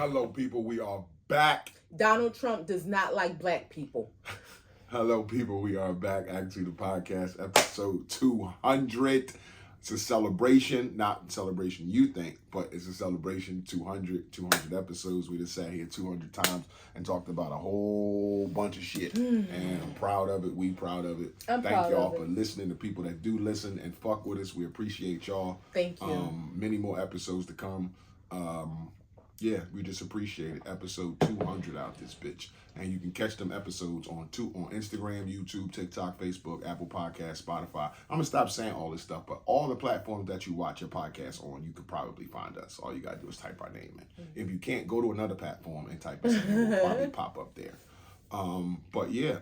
Hello, people. We are back. Donald Trump does not like black people. Hello, people. We are back. Actually, the podcast, episode 200. It's a celebration. Not celebration you think, but it's a celebration. 200 episodes. We just sat here 200 times and talked about a whole bunch of shit. And I'm proud of it. We proud of it. Thank y'all for listening. To people that do listen and fuck with us. We appreciate y'all. Thank you. Many more episodes to come. Yeah, we just appreciate it. Episode 200 out this bitch. And you can catch them episodes on Instagram, YouTube, TikTok, Facebook, Apple Podcasts, Spotify. I'm going to stop saying all this stuff, but all the platforms that you watch your podcast on, you can probably find us. All you got to do is type our name in. If you can't, go to another platform and type us in. We'll probably pop up there. But yeah,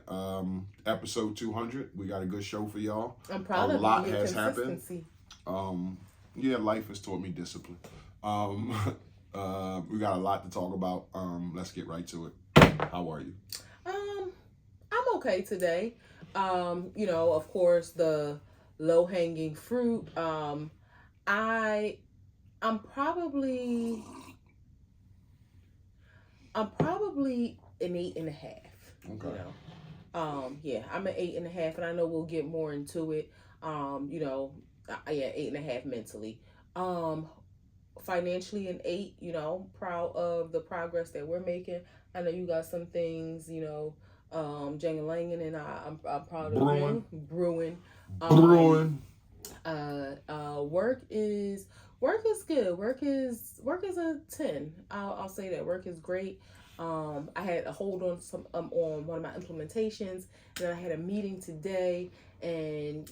episode 200. We got a good show for y'all. I'm proud of you. A lot has happened. Yeah, life has taught me discipline. We got a lot to talk about. Let's get right to it. How are you? I'm okay today. Of course, the low-hanging fruit. I'm probably an 8.5. Okay. Yeah, I'm an 8.5, and I know we'll get more into it. 8.5 mentally. Financially an 8, proud of the progress that we're making. I know you got some things, jangling, and I'm proud of you. Brewing. Work is good. Work is a 10. I'll say that work is great. I had a hold on some on one of my implementations, and then I had a meeting today, and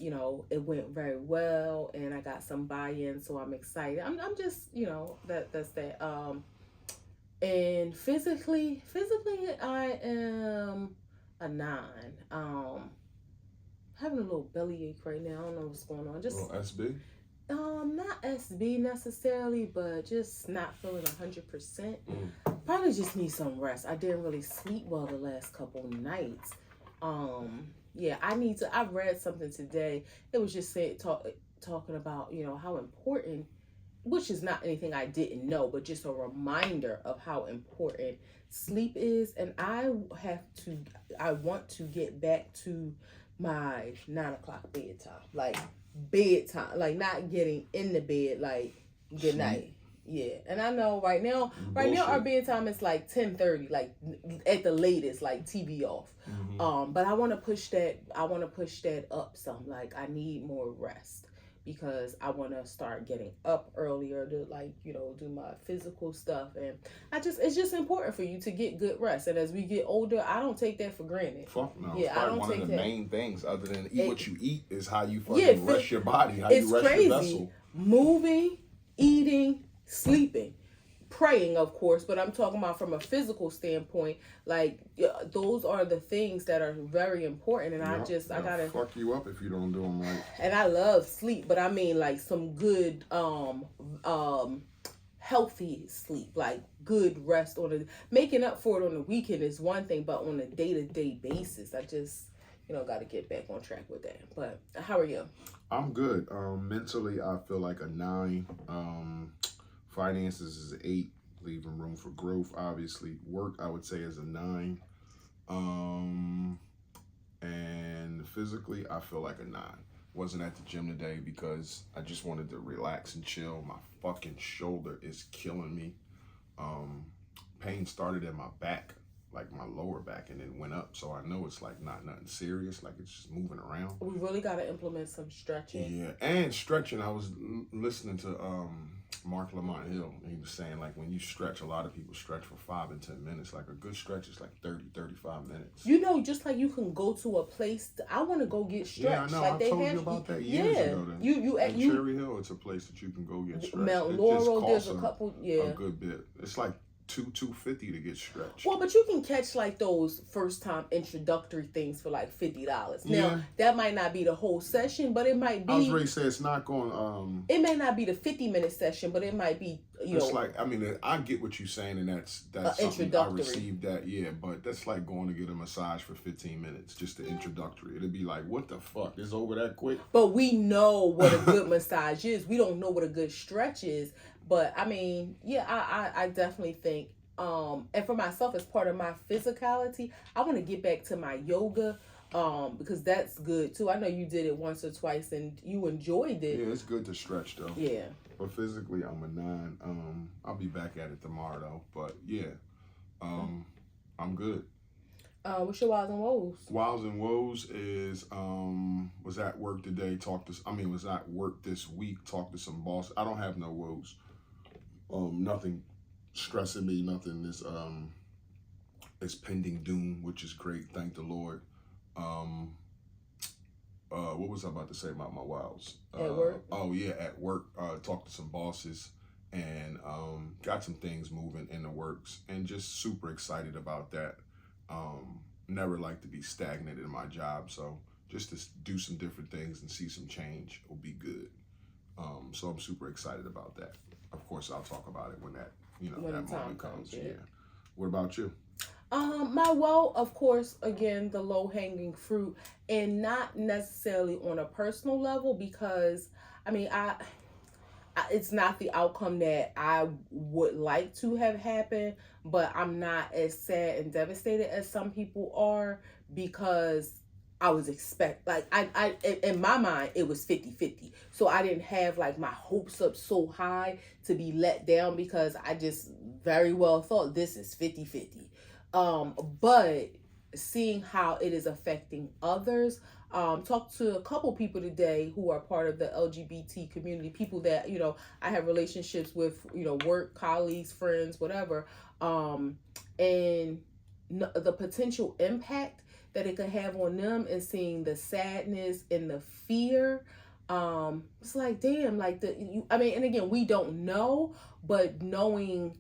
it went very well, and I got some buy-in, so I'm excited. I'm just that's that. And physically I am a 9. Having a little bellyache right now. I don't know what's going on. Just a little SB. Not SB necessarily, but just not feeling 100%. Probably just need some rest. I didn't really sleep well the last couple nights. Yeah, I read something today. It was just talking about, how important, which is not anything I didn't know, but just a reminder of how important sleep is. And I want to get back to my 9 o'clock bedtime, like not getting in the bed, like good night. Yeah, and I know right now our bedtime is like 10:30, like at the latest, like TV off. But I want to push that up some. Like I need more rest because I want to start getting up earlier to do my physical stuff, and it's just important for you to get good rest. And as we get older, I don't take that for granted. Fuck no. Yeah, I don't take that. One of the main things, other than what you eat, is how you fucking rest your body, how you rest your vessel. Moving, eating, sleeping, praying, of course, but I'm talking about from a physical standpoint. Like those are the things that are very important, and I gotta fuck you up if you don't do them right. And I love sleep, but I mean like some good healthy sleep, like good rest making up for it on the weekend is one thing, but on a day-to-day basis, I just got to get back on track with that. But how are you? I'm good. Mentally, I feel like a 9. Finances is 8, leaving room for growth. Obviously, work I would say is a 9. And physically, I feel like a 9. Wasn't at the gym today because I just wanted to relax and chill. My fucking shoulder is killing me. Pain started in my back, like my lower back, and then went up. So I know it's like not nothing serious, like it's just moving around. We really got to implement some stretching. Yeah, and stretching. I was listening to Mark Lamont Hill, and he was saying like when you stretch, a lot of people stretch for 5 and 10 minutes. Like a good stretch is like 30-35 minutes. Just like you can go to a place. I want to go get stretched. Yeah, I know. Like I told you about that years ago. Then. You at Cherry Hill, it's a place that you can go get stretched. Mount Laurel, there's a couple. Yeah, a good bit. It's like $250 to get stretched. Well, but you can catch like those first time introductory things for like $50. Now that might not be the whole session, but it might be. I was ready to say it's not going. It may not be the 50-minute session, but it might be. It's like I get what you're saying, and that's something I received that. Yeah, but that's like going to get a massage for 15 minutes, just the introductory. It'd be like, what the fuck? It's over that quick. But we know what a good massage is. We don't know what a good stretch is. But I mean, yeah, I definitely think And for myself, as part of my physicality, I want to get back to my yoga, because that's good too. I know you did it once or twice and you enjoyed it. Yeah, it's good to stretch though. Yeah. But physically, I'm a 9. I'll be back at it tomorrow though. But yeah, I'm good. What's your wows and woes? Wows and woes is was at work today. Was at work this week. Talked to some boss. I don't have no woes. Nothing stressing me. Nothing is pending doom, which is great. Thank the Lord. What was I about to say about my wows? At work? Oh yeah, at work. Talked to some bosses and got some things moving in the works, and just super excited about that. Never like to be stagnant in my job, so just to do some different things and see some change will be good. So I'm super excited about that. Of course, I'll talk about it when that moment comes. Yeah. What about you? My woe, of course, again, the low hanging fruit, and not necessarily on a personal level, because I it's not the outcome that I would like to have happened, but I'm not as sad and devastated as some people are, because I was I in my mind it was 50-50. So I didn't have like my hopes up so high to be let down, because I just very well thought this is 50-50. But seeing how it is affecting others, talked to a couple people today who are part of the LGBT community, people that, I have relationships with, work, colleagues, friends, whatever, and the potential impact that it could have on them, and seeing the sadness and the fear. It's like, damn, like and again, we don't know, but knowing,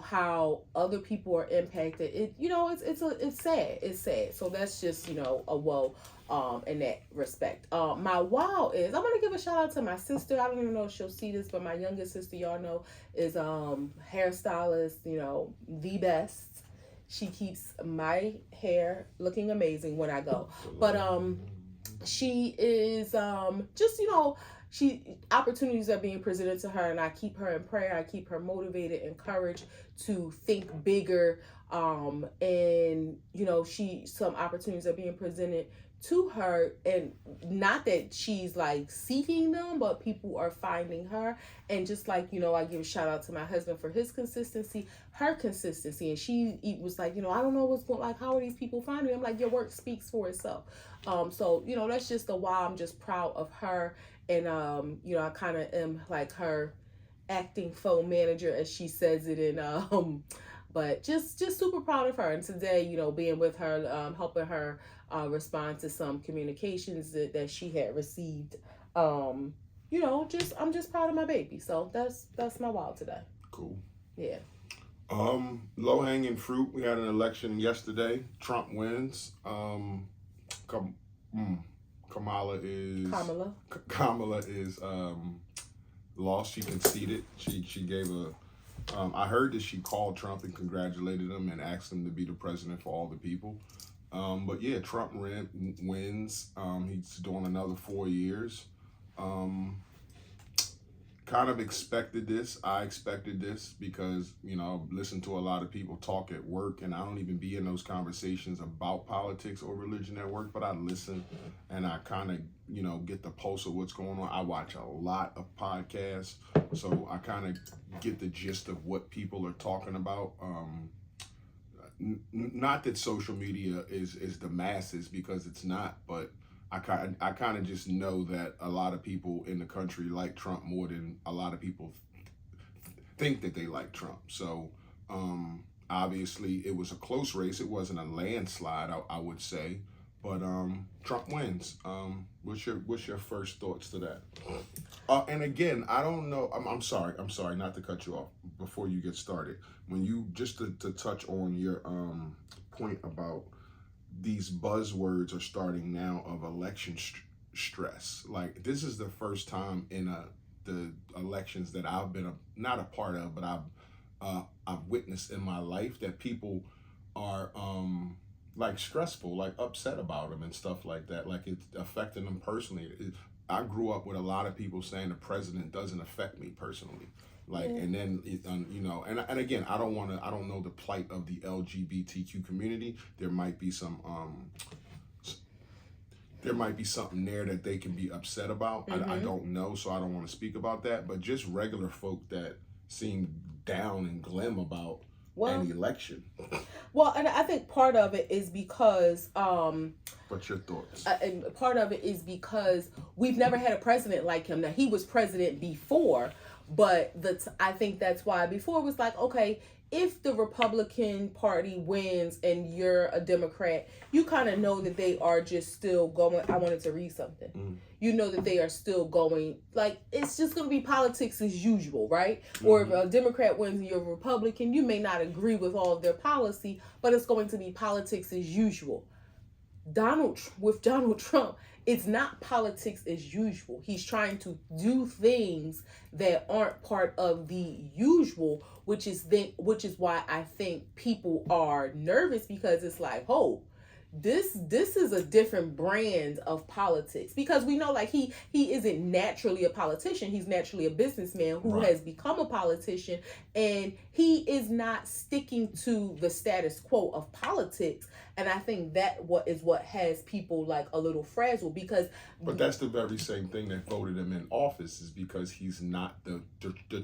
how other people are impacted, it's sad. It's sad. So that's just, a woe, in that respect. My wow is, I'm gonna give a shout out to my sister. I don't even know if she'll see this, but my youngest sister, y'all know, is hairstylist, the best. She keeps my hair looking amazing when I go. But she is just, opportunities are being presented to her, and I keep her in prayer. I keep her motivated, encouraged to think bigger. And some opportunities are being presented to her, and not that she's like seeking them, but people are finding her. And just like, I give a shout out to my husband for his consistency, her consistency. And she was like, I don't know what's going, like, how are these people finding me? I'm like, your work speaks for itself. So that's just a while. I'm just proud of her. And I kind of am like her acting faux manager, as she says it in but just super proud of her. And today, being with her, helping her respond to some communications that she had received. I'm just proud of my baby. So that's my wow today. Cool. Yeah. Low hanging fruit. We had an election yesterday. Trump wins. Kamala is lost. She conceded. She gave I heard that she called Trump and congratulated him and asked him to be the president for all the people. But yeah, Trump wins. He's doing another 4 years. Kind of expected this. I expected this because, I listen to a lot of people talk at work, and I don't even be in those conversations about politics or religion at work, but I listen and I kind of, get the pulse of what's going on. I watch a lot of podcasts, so I kind of get the gist of what people are talking about. Not that social media is the masses, because it's not, but I kind of just know that a lot of people in the country like Trump more than a lot of people think that they like Trump. So obviously it was a close race. It wasn't a landslide, I would say, but Trump wins. What's your first thoughts to that? And again, I don't know. I'm sorry not to cut you off before you get started. When you just to touch on your point about these buzzwords are starting now of election stress. Like, this is the first time in the elections that I've been not a part of, but I've witnessed in my life that people are like stressful, like upset about them and stuff like that. Like, it's affecting them personally. I grew up with a lot of people saying the president doesn't affect me personally. Like, and then you know, and again, I don't know the plight of the LGBTQ community. There might be some there might be something there that they can be upset about. I don't know, so I don't want to speak about that. But just regular folk that seem down and glum about an election. Well, and I think part of it is because What's your thoughts? And part of it is because we've never had a president like him. Now, he was president before, but I think that's why before it was like, okay, if the Republican Party wins and you're a Democrat, you kind of know that they are just still going. I wanted to read something. You know that they are still going, like, it's just going to be politics as usual, right? Or if a Democrat wins and you're a Republican, you may not agree with all of their policy, but it's going to be politics as usual. With Donald Trump, it's not politics as usual. He's trying to do things that aren't part of the usual, which is why I think people are nervous, because it's like, oh, this is a different brand of politics, because we know, like, he isn't naturally a politician. He's naturally a businessman who has become a politician, and he is not sticking to the status quo of politics. And I think that what has people like a little frazzled, because but that's the very same thing that voted him in office, is because he's not the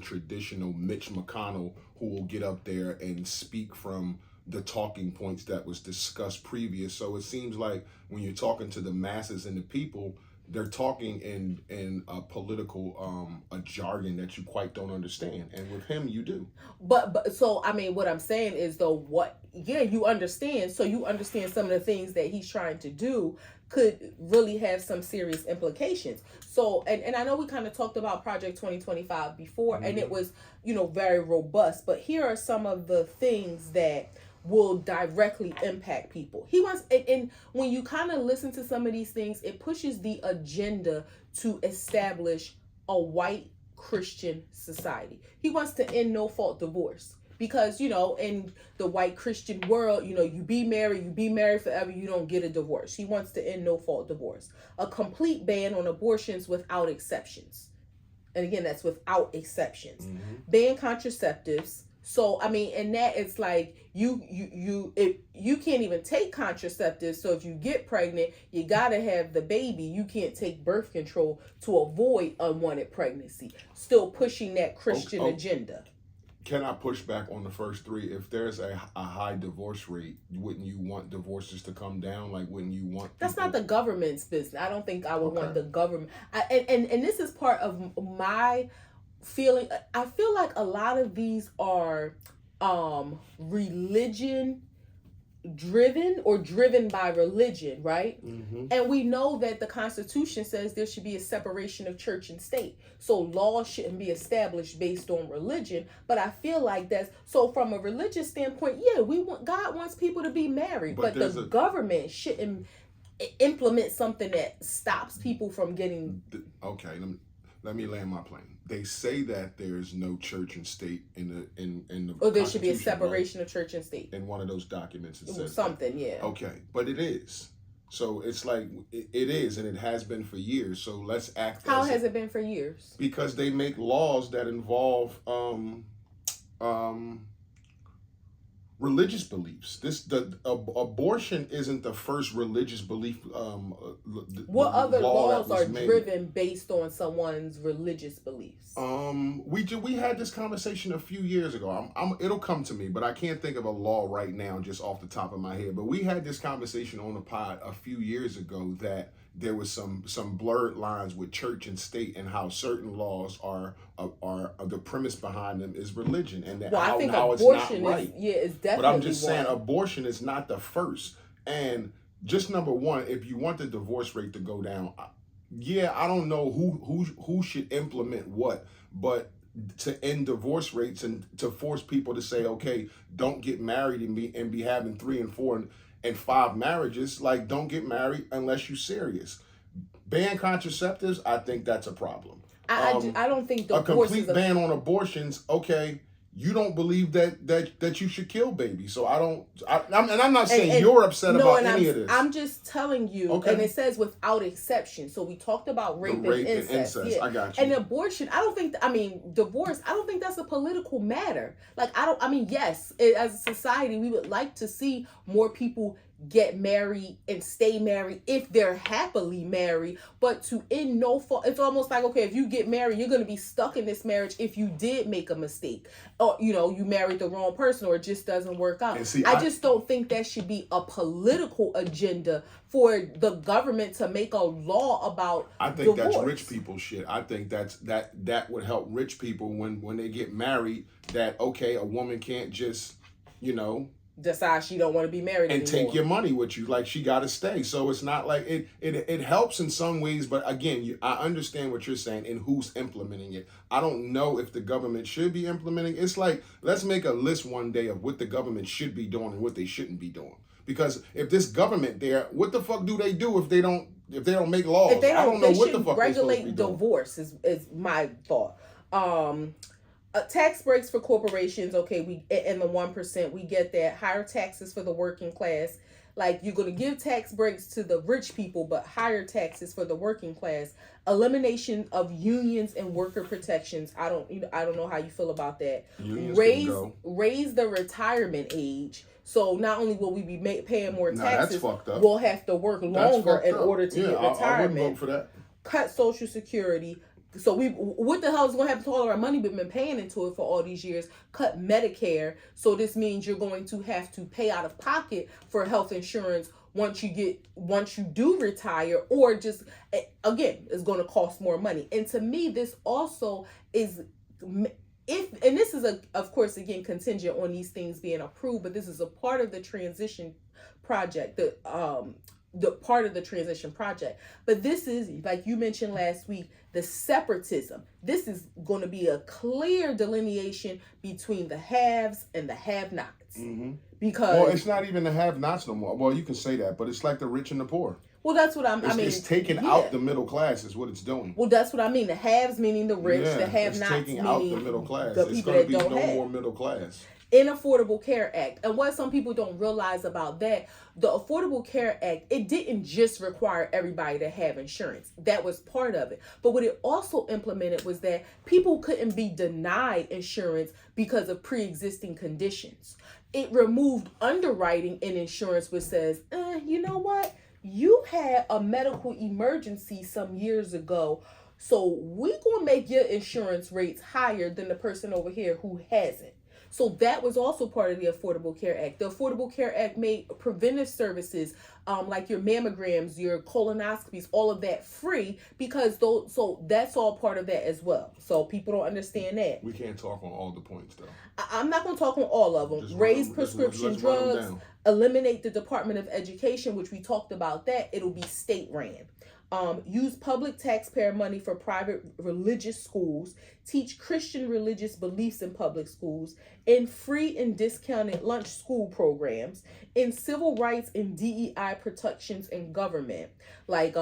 traditional Mitch McConnell who will get up there and speak from the talking points that was discussed previous. So it seems like when you're talking to the masses and the people, they're talking in a political a jargon that you quite don't understand, and with him you do. But so I mean, what I'm saying is though, you understand. So you understand some of the things that he's trying to do could really have some serious implications. So and I know we kind of talked about Project 2025 before, and it was, you know, very robust. But here are some of the things that will directly impact people. He wants, and when you kind of listen to some of these things, it pushes the agenda to establish a white Christian society. He wants to end no-fault divorce, because, you know, in the white Christian world, you know, you be married forever, you don't get a divorce. He wants to end no-fault divorce. A complete ban on abortions without exceptions. And again, that's without exceptions. Ban contraceptives. So, I mean, and that it's like you can't even take contraceptives. So if you get pregnant, you got to have the baby. You can't take birth control to avoid unwanted pregnancy. Still pushing that Christian agenda. Can I push back on the first three? If there's a high divorce rate, wouldn't you want divorces to come down? Like, wouldn't you want That's not the government's business. I don't think I would want the government. And this is part of my feeling. I feel like a lot of these are religion driven, or driven by religion, right? And we know that the Constitution says there should be a separation of church and state, so laws shouldn't be established based on religion. But I feel like that's, so from a religious standpoint, God wants people to be married, but the government shouldn't implement something that stops people from getting. Okay, let me land my plane. They say that there's no church and state in the or there should be a separation of church and state. In one of those documents it says something that. Yeah. Okay, but it is. So it's like it is, and it has been for years. So let's act. How has it been for years? Because they make laws that involve religious beliefs. Abortion isn't the first religious belief. What other laws are driven based on someone's religious beliefs? We had this conversation a few years ago. It'll come to me, but I can't think of a law right now just off the top of my head. But we had this conversation on the pod a few years ago that there was some blurred lines with church and state, and how certain laws are the premise behind them is religion, and that I think how abortion it's not right. It's definitely. But I'm just saying, abortion is not the first. And just number one, if you want the divorce rate to go down, I don't know who should implement what, but to end divorce rates and to force people to say, okay, don't get married and be having 3 and 4 and 5 marriages. Like, don't get married unless you're serious. Ban contraceptives, I think that's a problem. I don't think a complete ban on abortions. Okay, you don't believe that you should kill babies. So I'm not saying you're upset about any of this. I'm just telling you, okay. And it says without exception. So we talked about rape and incest. Yeah. I got you. And abortion, divorce, I don't think that's a political matter. Like, yes, as a society, we would like to see more people get married and stay married if they're happily married, but to end no fault, it's almost like, okay, if you get married, you're going to be stuck in this marriage if you did make a mistake, or you married the wrong person, or it just doesn't work out. See, I just don't think that should be a political agenda for the government to make a law about I think divorce. That's rich people shit. I think that would help rich people when they get married, that okay, a woman can't just decide she don't want to be married and anymore. Take your money with you, like she got to stay. So it's not like it helps in some ways, but again, I understand what you're saying and who's implementing it. I don't know if the government should be implementing. It's like, let's make a list one day of what the government should be doing and what they shouldn't be doing. Because if this government there, what the fuck do they do if they don't make laws? If they don't, I don't know what the fuck regulate divorce is my thought. Tax breaks for corporations, okay, we and the 1%, we get that. Higher taxes for the working class. Like, you're going to give tax breaks to the rich people, but higher taxes for the working class. Elimination of unions and worker protections. I don't know how you feel about that. Raise the retirement age. So not only will we be paying more taxes, we'll have to work longer in order to get retirement. I wouldn't vote for that. Cut Social Security. So what the hell is going to happen to all of our money we've been paying into it for all these years? Cut Medicare. So this means you're going to have to pay out of pocket for health insurance once you do retire, or just, again, it's going to cost more money. And to me, this also is, and this is of course, again, contingent on these things being approved, but this is a part of the transition project, the part of the transition project. But this is, like you mentioned last week, the separatism. This is going to be a clear delineation between the haves and the have-nots. Mm-hmm. Because it's not even the have-nots no more. Well, you can say that, but it's like the rich and the poor. Well, that's what it's taking out the middle class is what it's doing. Well, that's what I mean. The haves meaning the rich, the have-nots taking out the middle class. The people that don't have. No more middle class. In Affordable Care Act. And what some people don't realize about that, the Affordable Care Act, it didn't just require everybody to have insurance. That was part of it. But what it also implemented was that people couldn't be denied insurance because of pre-existing conditions. It removed underwriting in insurance, which says, you know what? You had a medical emergency some years ago, so we're going to make your insurance rates higher than the person over here who hasn't. So that was also part of the Affordable Care Act. The Affordable Care Act made preventive services like your mammograms, your colonoscopies, all of that free, because so that's all part of that as well. So people don't understand that. We can't talk on all the points though. I'm not going to talk on all of them. Raise prescription drugs, eliminate the Department of Education, which we talked about that. It'll be state ran. Use public taxpayer money for private religious schools, teach Christian religious beliefs in public schools, and free and discounted lunch school programs, in civil rights and DEI protections in government, like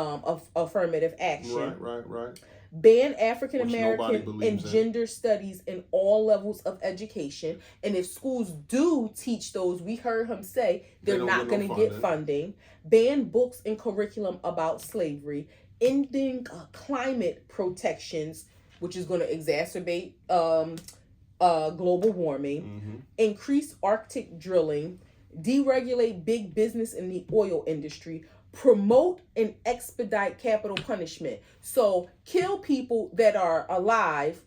affirmative action. Right. Ban African American and gender studies in all levels of education. And if schools do teach those, we heard him say they're not going to get funding. Ban books and curriculum about slavery. Ending climate protections, which is going to exacerbate global warming. Mm-hmm. Increase Arctic drilling. Deregulate big business in the oil industry. Promote and expedite capital punishment. So kill people that are alive,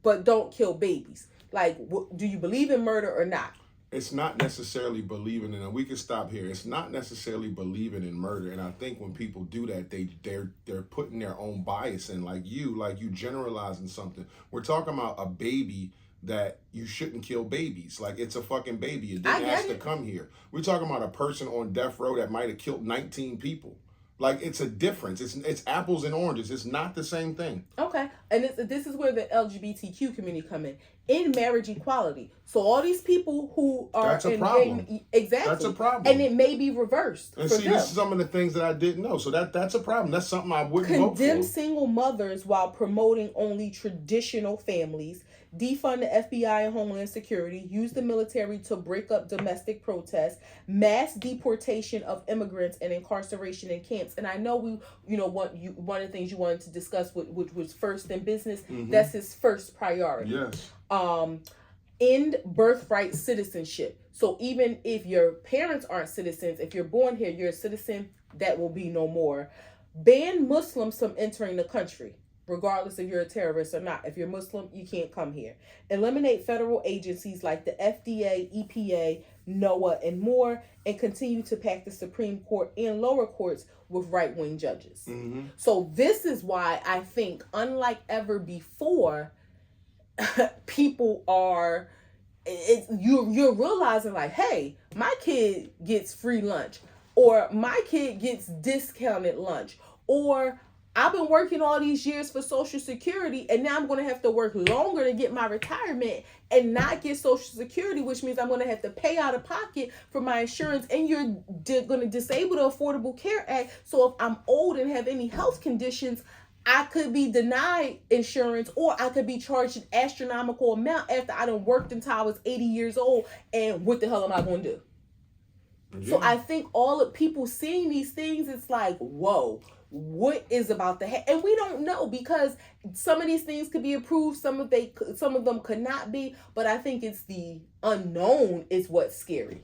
but don't kill babies. Like, do you believe in murder or not? It's not necessarily believing in it. We can stop here. It's not necessarily believing in murder. And I think when people do that, they're putting their own bias in. Like you generalizing something. We're talking about a baby that you shouldn't kill babies. Like, it's a fucking baby. It didn't ask to come here. We're talking about a person on death row that might have killed 19 people. Like, it's a difference. It's apples and oranges. It's not the same thing. Okay. And this is where the LGBTQ community come in marriage equality. So all these people who are that's a problem. Exactly. That's a problem. And it may be reversed. And see, this is some of the things that I didn't know. So that's a problem. That's something I wouldn't vote for. Condemn single mothers while promoting only traditional families. defund the FBI and Homeland Security, use the military to break up domestic protests, mass deportation of immigrants and incarceration in camps. And I know one of the things you wanted to discuss, which was first in business. Mm-hmm. That's his first priority. Yes. End birthright citizenship. So even if your parents aren't citizens, if you're born here, you're a citizen, that will be no more. Ban Muslims from entering the country, regardless if you're a terrorist or not. If you're Muslim, you can't come here. Eliminate federal agencies like the FDA, EPA, NOAA, and more, and continue to pack the Supreme Court and lower courts with right-wing judges. Mm-hmm. So this is why I think, unlike ever before, people are, you're realizing like, hey, my kid gets free lunch, or my kid gets discounted lunch, or I've been working all these years for Social Security and now I'm going to have to work longer to get my retirement and not get Social Security, which means I'm going to have to pay out of pocket for my insurance, and you're going to disable the Affordable Care Act. So if I'm old and have any health conditions, I could be denied insurance, or I could be charged an astronomical amount after I done worked until I was 80 years old. And what the hell am I going to do? Yeah. So I think all of people seeing these things, it's like, whoa, what is about to happen? And we don't know, because some of these things could be approved, some of them could not be. But I think it's the unknown is what's scary.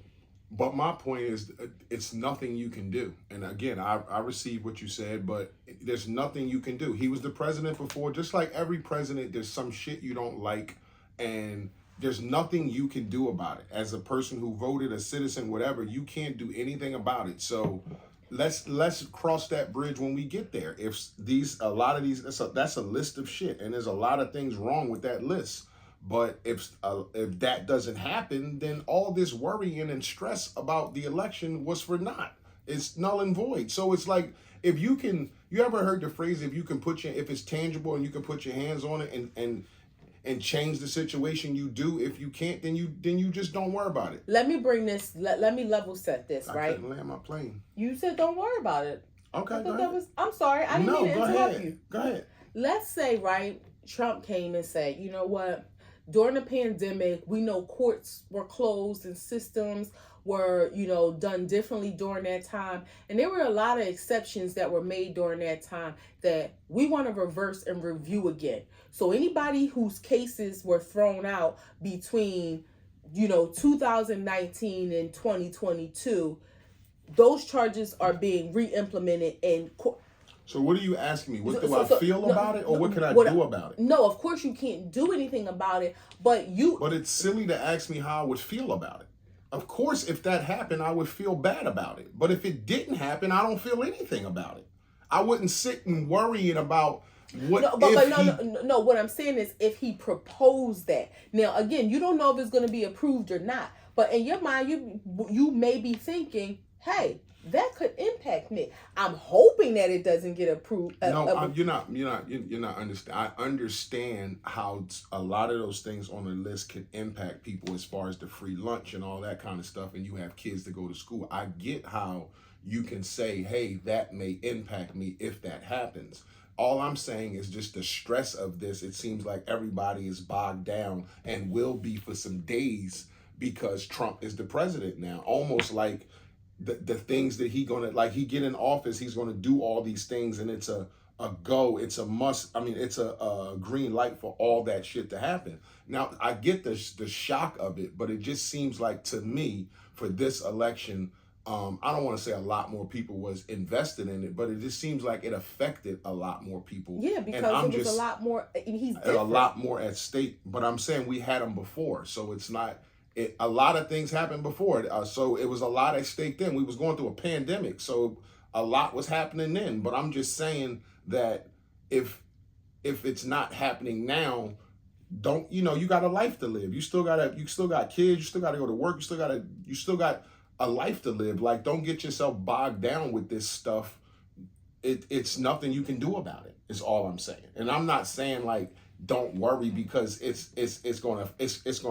But my point is, it's nothing you can do. And again, I received what you said, but there's nothing you can do. He was the president before. Just like every president, there's some shit you don't like, and there's nothing you can do about it. As a person who voted, a citizen, whatever, you can't do anything about it. So let's cross that bridge when we get there. If that's a list of shit, and there's a lot of things wrong with that list. But if that doesn't happen, then all this worrying and stress about the election was for naught. It's null and void. So it's like, if you ever heard the phrase, if it's tangible and you can put your hands on it and change the situation, you do. If you can't, then you just don't worry about it. Let me bring this. Let me level set this. Right? I couldn't land my plane. You said don't worry about it. Okay. Go ahead. I'm sorry. I didn't mean to interrupt you. Go ahead. Let's say, right, Trump came and said, you know what? During the pandemic, we know courts were closed and systems were, done differently during that time. And there were a lot of exceptions that were made during that time that we want to reverse and review again. So anybody whose cases were thrown out between, 2019 and 2022, those charges are being re-implemented in court. So what are you asking me? What do I feel about it, or what can I do about it? No, of course you can't do anything about it, but it's silly to ask me how I would feel about it. Of course, if that happened, I would feel bad about it. But if it didn't happen, I don't feel anything about it. I wouldn't sit and worrying about what. No. What I'm saying is, if he proposed that. Now, again, you don't know if it's going to be approved or not. But in your mind, you may be thinking, hey, that could impact me. I'm hoping that it doesn't get approved. You're not understand. I understand how a lot of those things on the list can impact people, as far as the free lunch and all that kind of stuff, and you have kids to go to school. I get how you can say, hey, that may impact me if that happens. All I'm saying is just the stress of this. It seems like everybody is bogged down, and will be for some days, because Trump is the president now. Almost like the things that he get in office, he's gonna do all these things, and it's a go, it's a must. I mean, it's a green light for all that shit to happen. Now, I get the shock of it, but it just seems like, to me, for this election, I don't want to say a lot more people was invested in it, but it just seems like it affected a lot more people. Yeah, because it was a lot more. He's different. A lot more at stake. But I'm saying we had him before, so it's not. A lot of things happened before, so it was a lot at stake then. We was going through a pandemic, so a lot was happening then. But I'm just saying that if it's not happening now, you got a life to live. You still got kids. You still got to go to work. You still got a life to live. Like, don't get yourself bogged down with this stuff. It's nothing you can do about it, is all I'm saying. And I'm not saying like don't worry because it's gonna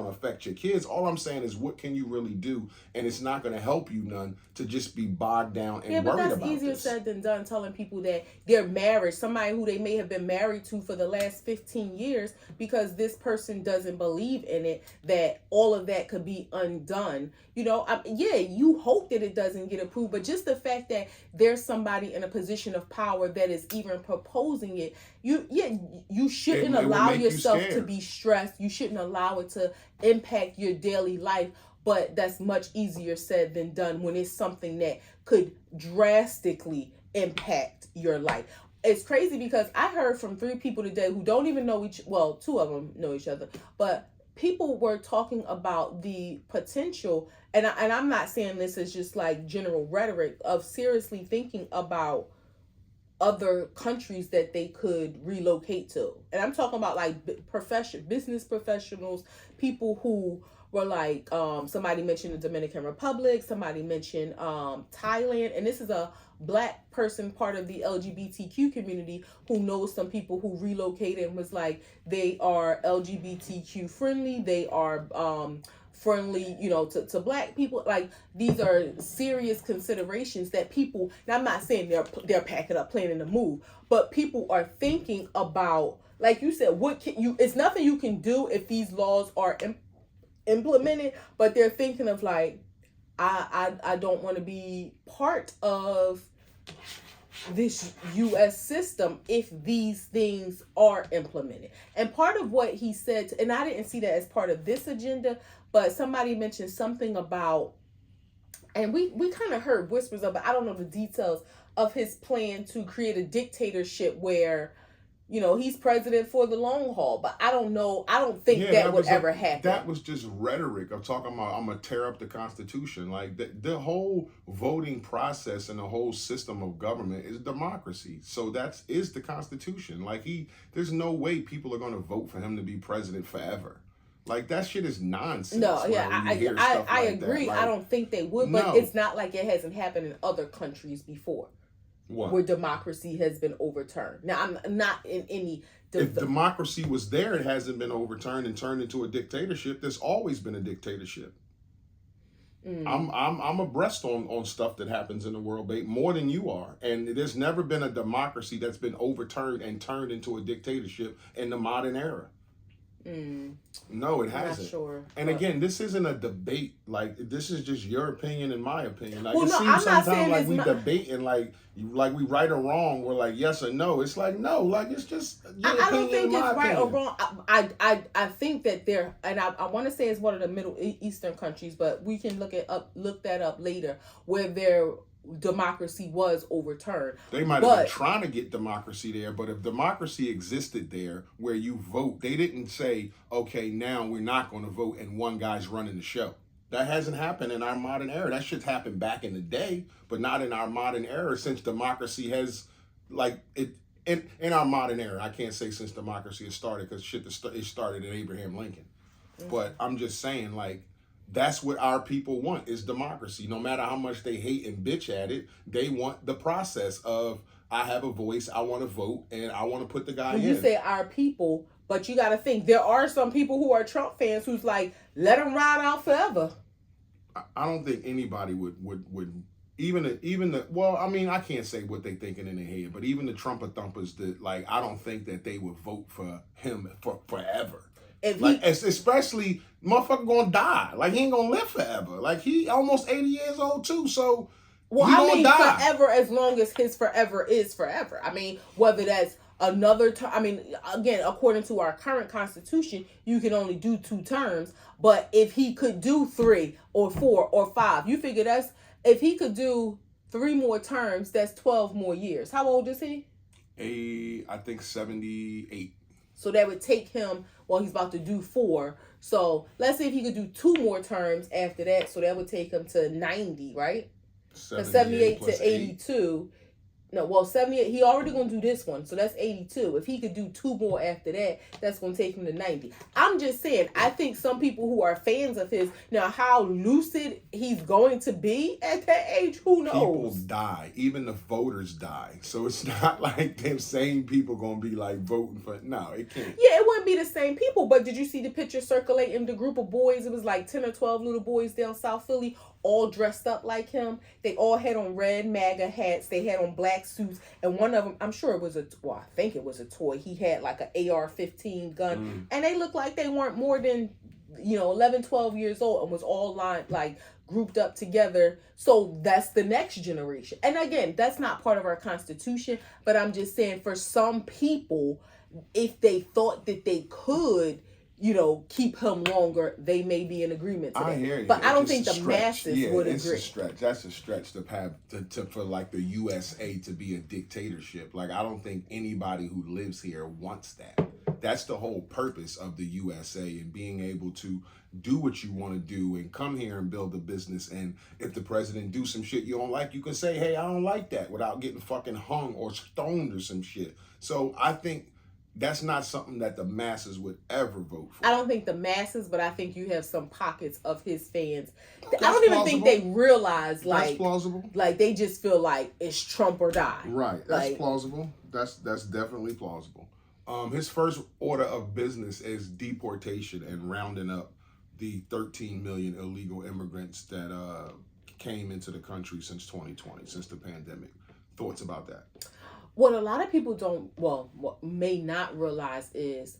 affect your kids. All I'm saying is, what can you really do? And it's not gonna help you none to just be bogged down and worried about this. Yeah, but that's easier said than done. Telling people that their marriage, somebody who they may have been married to for the last 15 years, because this person doesn't believe in it, that all of that could be undone. You know, yeah, you hope that it doesn't get approved, but just the fact that there's somebody in a position of power that is even proposing it, you shouldn't allow yourself to be stressed. You shouldn't allow it to impact your daily life. But that's much easier said than done when it's something that could drastically impact your life. It's crazy because I heard from 3 people today who don't even know well, 2 of them know each other, but people were talking about the potential, and I'm not saying this as just like general rhetoric, of seriously thinking about other countries that they could relocate to. And I'm talking about like business professionals, people who were like, somebody mentioned the Dominican Republic, somebody mentioned Thailand, and this is a Black person, part of the LGBTQ community, who knows some people who relocated and was like, they are LGBTQ friendly, they are friendly, you know, to Black people. Like, these are serious considerations that people, now I'm not saying they're packing up, planning to move, but people are thinking about, like you said, it's nothing you can do if these laws are implemented, but they're thinking of like, I don't want to be part of this U.S. system if these things are implemented. And part of what he said, and I didn't see that as part of this agenda, but somebody mentioned something about, and we kind of heard whispers of it, I don't know the details of his plan to create a dictatorship where, you know, he's president for the long haul, but I don't know. I don't think that would ever happen. That was just rhetoric of talking about, I'm going to tear up the Constitution. Like, the whole voting process and the whole system of government is democracy. So that is the Constitution. Like, there's no way people are going to vote for him to be president forever. Like, that shit is nonsense. No, yeah, I agree. Like, I don't think they would, but it's not like it hasn't happened in other countries before. What? Where democracy has been overturned. Now, I'm not in any... If democracy was there, it hasn't been overturned and turned into a dictatorship. There's always been a dictatorship. I'm abreast on stuff that happens in the world, babe, more than you are. And there's never been a democracy that's been overturned and turned into a dictatorship in the modern era. No, it hasn't. Not sure. And again, this isn't a debate. Like, this is just your opinion and my opinion. Like, well, it no, seems I'm sometimes like we not... debating, like we right or wrong. We're like yes or no. It's like no, like it's just your I don't think it's right or wrong. I think that there, and I want to say it's one of the Middle Eastern countries, but we can look that up later, where their democracy was overturned. They might have been trying to get democracy there, but if democracy existed there where you vote, they didn't say, okay, now we're not going to vote and one guy's running the show. That hasn't happened in our modern era. That shit's happened back in the day, but not in our modern era, since democracy has, like, it in our modern era. I can't say since democracy has started, because it started in Abraham Lincoln. But I'm just saying, like, that's what our people want, is democracy. No matter how much they hate and bitch at it, they want the process of, I have a voice, I want to vote, and I want to put the guy in. You say our people, but you got to think, there are some people who are Trump fans who's like, let him ride out forever. I don't think anybody would even the well, I mean, I can't say what they thinking in their head, but even the Trumper thumpers, that, like, I don't think that they would vote for him for forever. Especially, motherfucker gonna die. Like, he ain't gonna live forever. Like, he almost 80 years old too, so die. Forever, as long as his forever is forever. I mean, whether that's another term. I mean, again, according to our current constitution, you can only do 2 terms. But if he could do 3 or 4 or 5, you figure if he could do 3 more terms, that's 12 more years. How old is he? I think 78. So that would take him, well, he's about to do 4. So let's say if he could do 2 more terms after that, so that would take him to 90, right? 78 to 82. No, well, 78. He already gonna do this one, so that's 82. If he could do 2 more after that, that's gonna take him to 90. I'm just saying. I think some people who are fans of his now, how lucid he's going to be at that age, who knows? People die, even the voters die. So it's not like them same people gonna be like voting for. No, it can't. Yeah, it wouldn't be the same people. But did you see the picture circulating? The group of boys. It was like 10 or 12 little boys down South Philly, all dressed up like him. They all had on red MAGA hats. They had on black suits. And one of them, I'm sure it was I think it was a toy. He had like an AR-15 gun. And they looked like they weren't more than, 11, 12 years old and was all lined, like grouped up together. So that's the next generation. And again, that's not part of our Constitution. But I'm just saying for some people, if they thought that they could, keep him longer, they may be in agreement to that. I hear you. But I don't think It's the a stretch. masses would it's agree. A stretch. That's a stretch to have for like the USA to be a dictatorship. Like I don't think anybody who lives here wants that. That's the whole purpose of the USA and being able to do what you want to do and come here and build a business. And if the president do some shit you don't like, you can say, hey, I don't like that without getting fucking hung or stoned or some shit. So I think that's not something that the masses would ever vote for. I don't think the masses, but I think you have some pockets of his fans. That's I don't even plausible. think they realize, That's plausible. Like they just feel like it's Trump or die. Right. That's plausible. That's definitely plausible. His first order of business is deportation and rounding up the 13 million illegal immigrants that came into the country since 2020, since the pandemic. Thoughts about that? What a lot of people may not realize is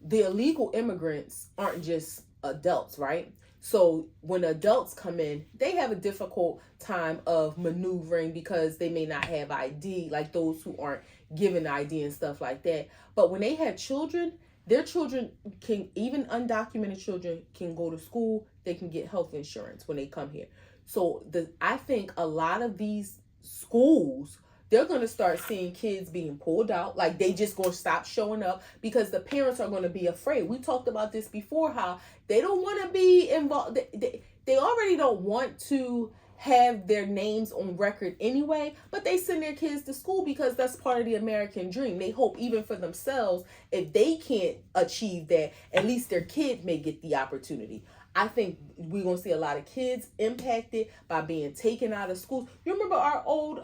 the illegal immigrants aren't just adults, right? So when adults come in, they have a difficult time of maneuvering because they may not have ID, like those who aren't given ID and stuff like that. But when they have children, their children can, even undocumented children, can go to school. They can get health insurance when they come here. So I think a lot of these schools, they're going to start seeing kids being pulled out. Like they just going to stop showing up because the parents are going to be afraid. We talked about this before, how they don't want to be involved. They already don't want to have their names on record anyway, but they send their kids to school because that's part of the American dream. They hope even for themselves, if they can't achieve that, at least their kid may get the opportunity. I think we're going to see a lot of kids impacted by being taken out of schools. You remember our old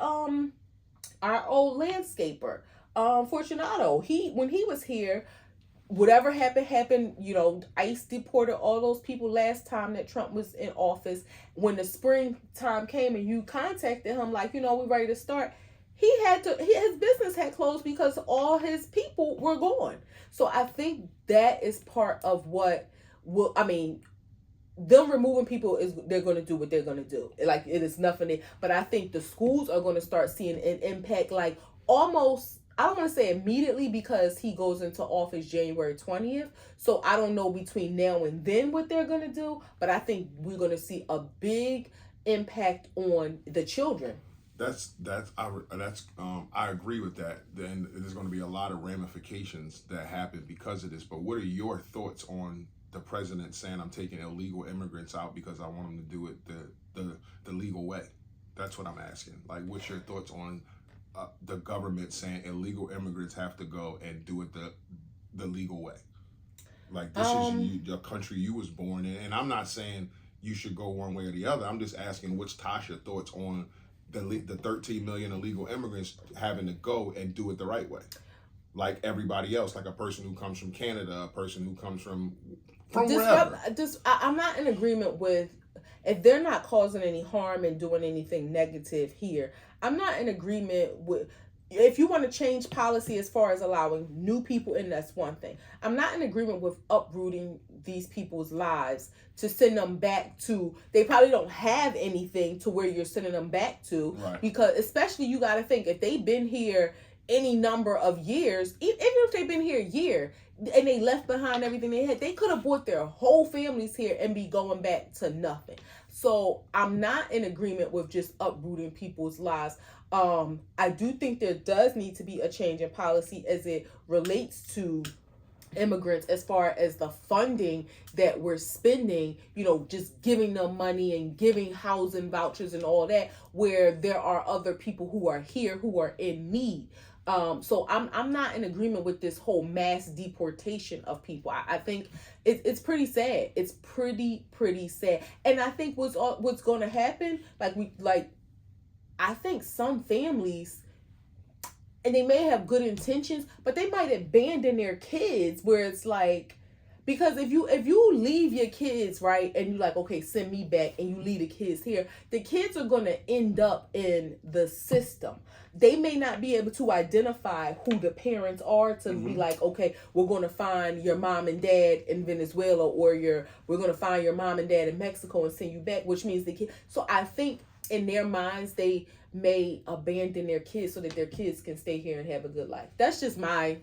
landscaper, Fortunato. When he was here, whatever happened. ICE deported all those people last time that Trump was in office. When the springtime came and you contacted him, like, we're ready to start, his business had closed because all his people were gone. So I think that is part of them removing people they're going to do what they're going to do. Like, it is nothing. But I think the schools are going to start seeing an impact, like almost, I don't want to say immediately because he goes into office January 20th. So I don't know between now and then what they're going to do. But I think we're going to see a big impact on the children. I agree with that. Then there's going to be a lot of ramifications that happen because of this. But what are your thoughts on the president saying I'm taking illegal immigrants out because I want them to do it the legal way? That's what I'm asking. Like, what's your thoughts on the government saying illegal immigrants have to go and do it the legal way? Like, this is the country you was born in, and I'm not saying you should go one way or the other. I'm just asking what's Tasha's thoughts on the 13 million illegal immigrants having to go and do it the right way, like everybody else, like a person who comes from Canada, a person who comes from wherever. I'm not in agreement with, if they're not causing any harm and doing anything negative here, I'm not in agreement with, if you want to change policy as far as allowing new people in, that's one thing. I'm not in agreement with uprooting these people's lives to send them back to, they probably don't have anything to where you're sending them back to. Right. Because especially you got to think, if they've been here any number of years, even if they've been here a year and they left behind everything they had, they could have brought their whole families here and be going back to nothing. So I'm not in agreement with just uprooting people's lives. I do think there does need to be a change in policy as it relates to immigrants as far as the funding that we're spending, just giving them money and giving housing vouchers and all that, where there are other people who are here who are in need. So I'm not in agreement with this whole mass deportation of people. I think it's pretty sad. It's pretty sad. And I think what's going to happen, I think some families, and they may have good intentions, but they might abandon their kids, where it's like, because if you leave your kids, right, and you like, okay, send me back, and you leave the kids here, the kids are going to end up in the system. They may not be able to identify who the parents are to be like, okay, we're going to find your mom and dad in Venezuela, or we're going to find your mom and dad in Mexico and send you back, which means the kid. So I think in their minds, they may abandon their kids so that their kids can stay here and have a good life. That's just my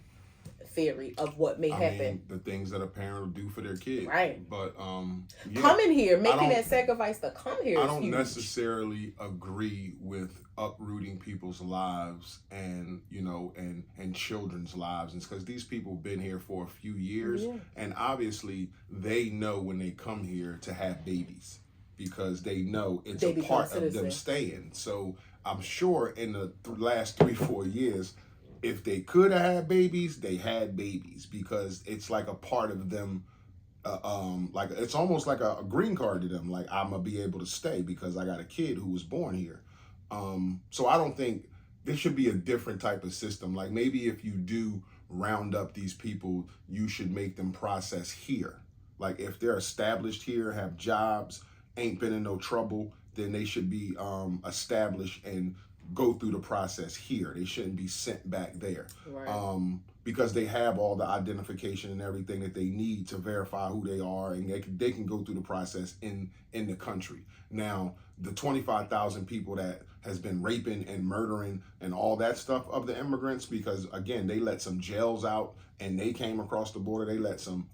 theory of what may happen. The things that a parent will do for their kid. Right. But coming here, making that sacrifice to come here. I don't necessarily agree with uprooting people's lives and and children's lives. It's because these people have been here for a few years, and obviously they know when they come here to have babies, because they know it's a part of them staying. So I'm sure in the last 3-4 years, if they could have had babies, they had babies, because it's like a part of them. Like it's almost like a green card to them. Like, I'm gonna be able to stay because I got a kid who was born here. So I don't think there should be a different type of system. Like, maybe if you do round up these people, you should make them process here. Like, if they're established here, have jobs, ain't been in no trouble, then they should be established and go through the process here. They shouldn't be sent back there. Right. Because they have all the identification and everything that they need to verify who they are, and they can go through the process in the country. Now, the 25,000 people that has been raping and murdering and all that stuff of the immigrants, because again, they let some jails out and they came across the border. They let some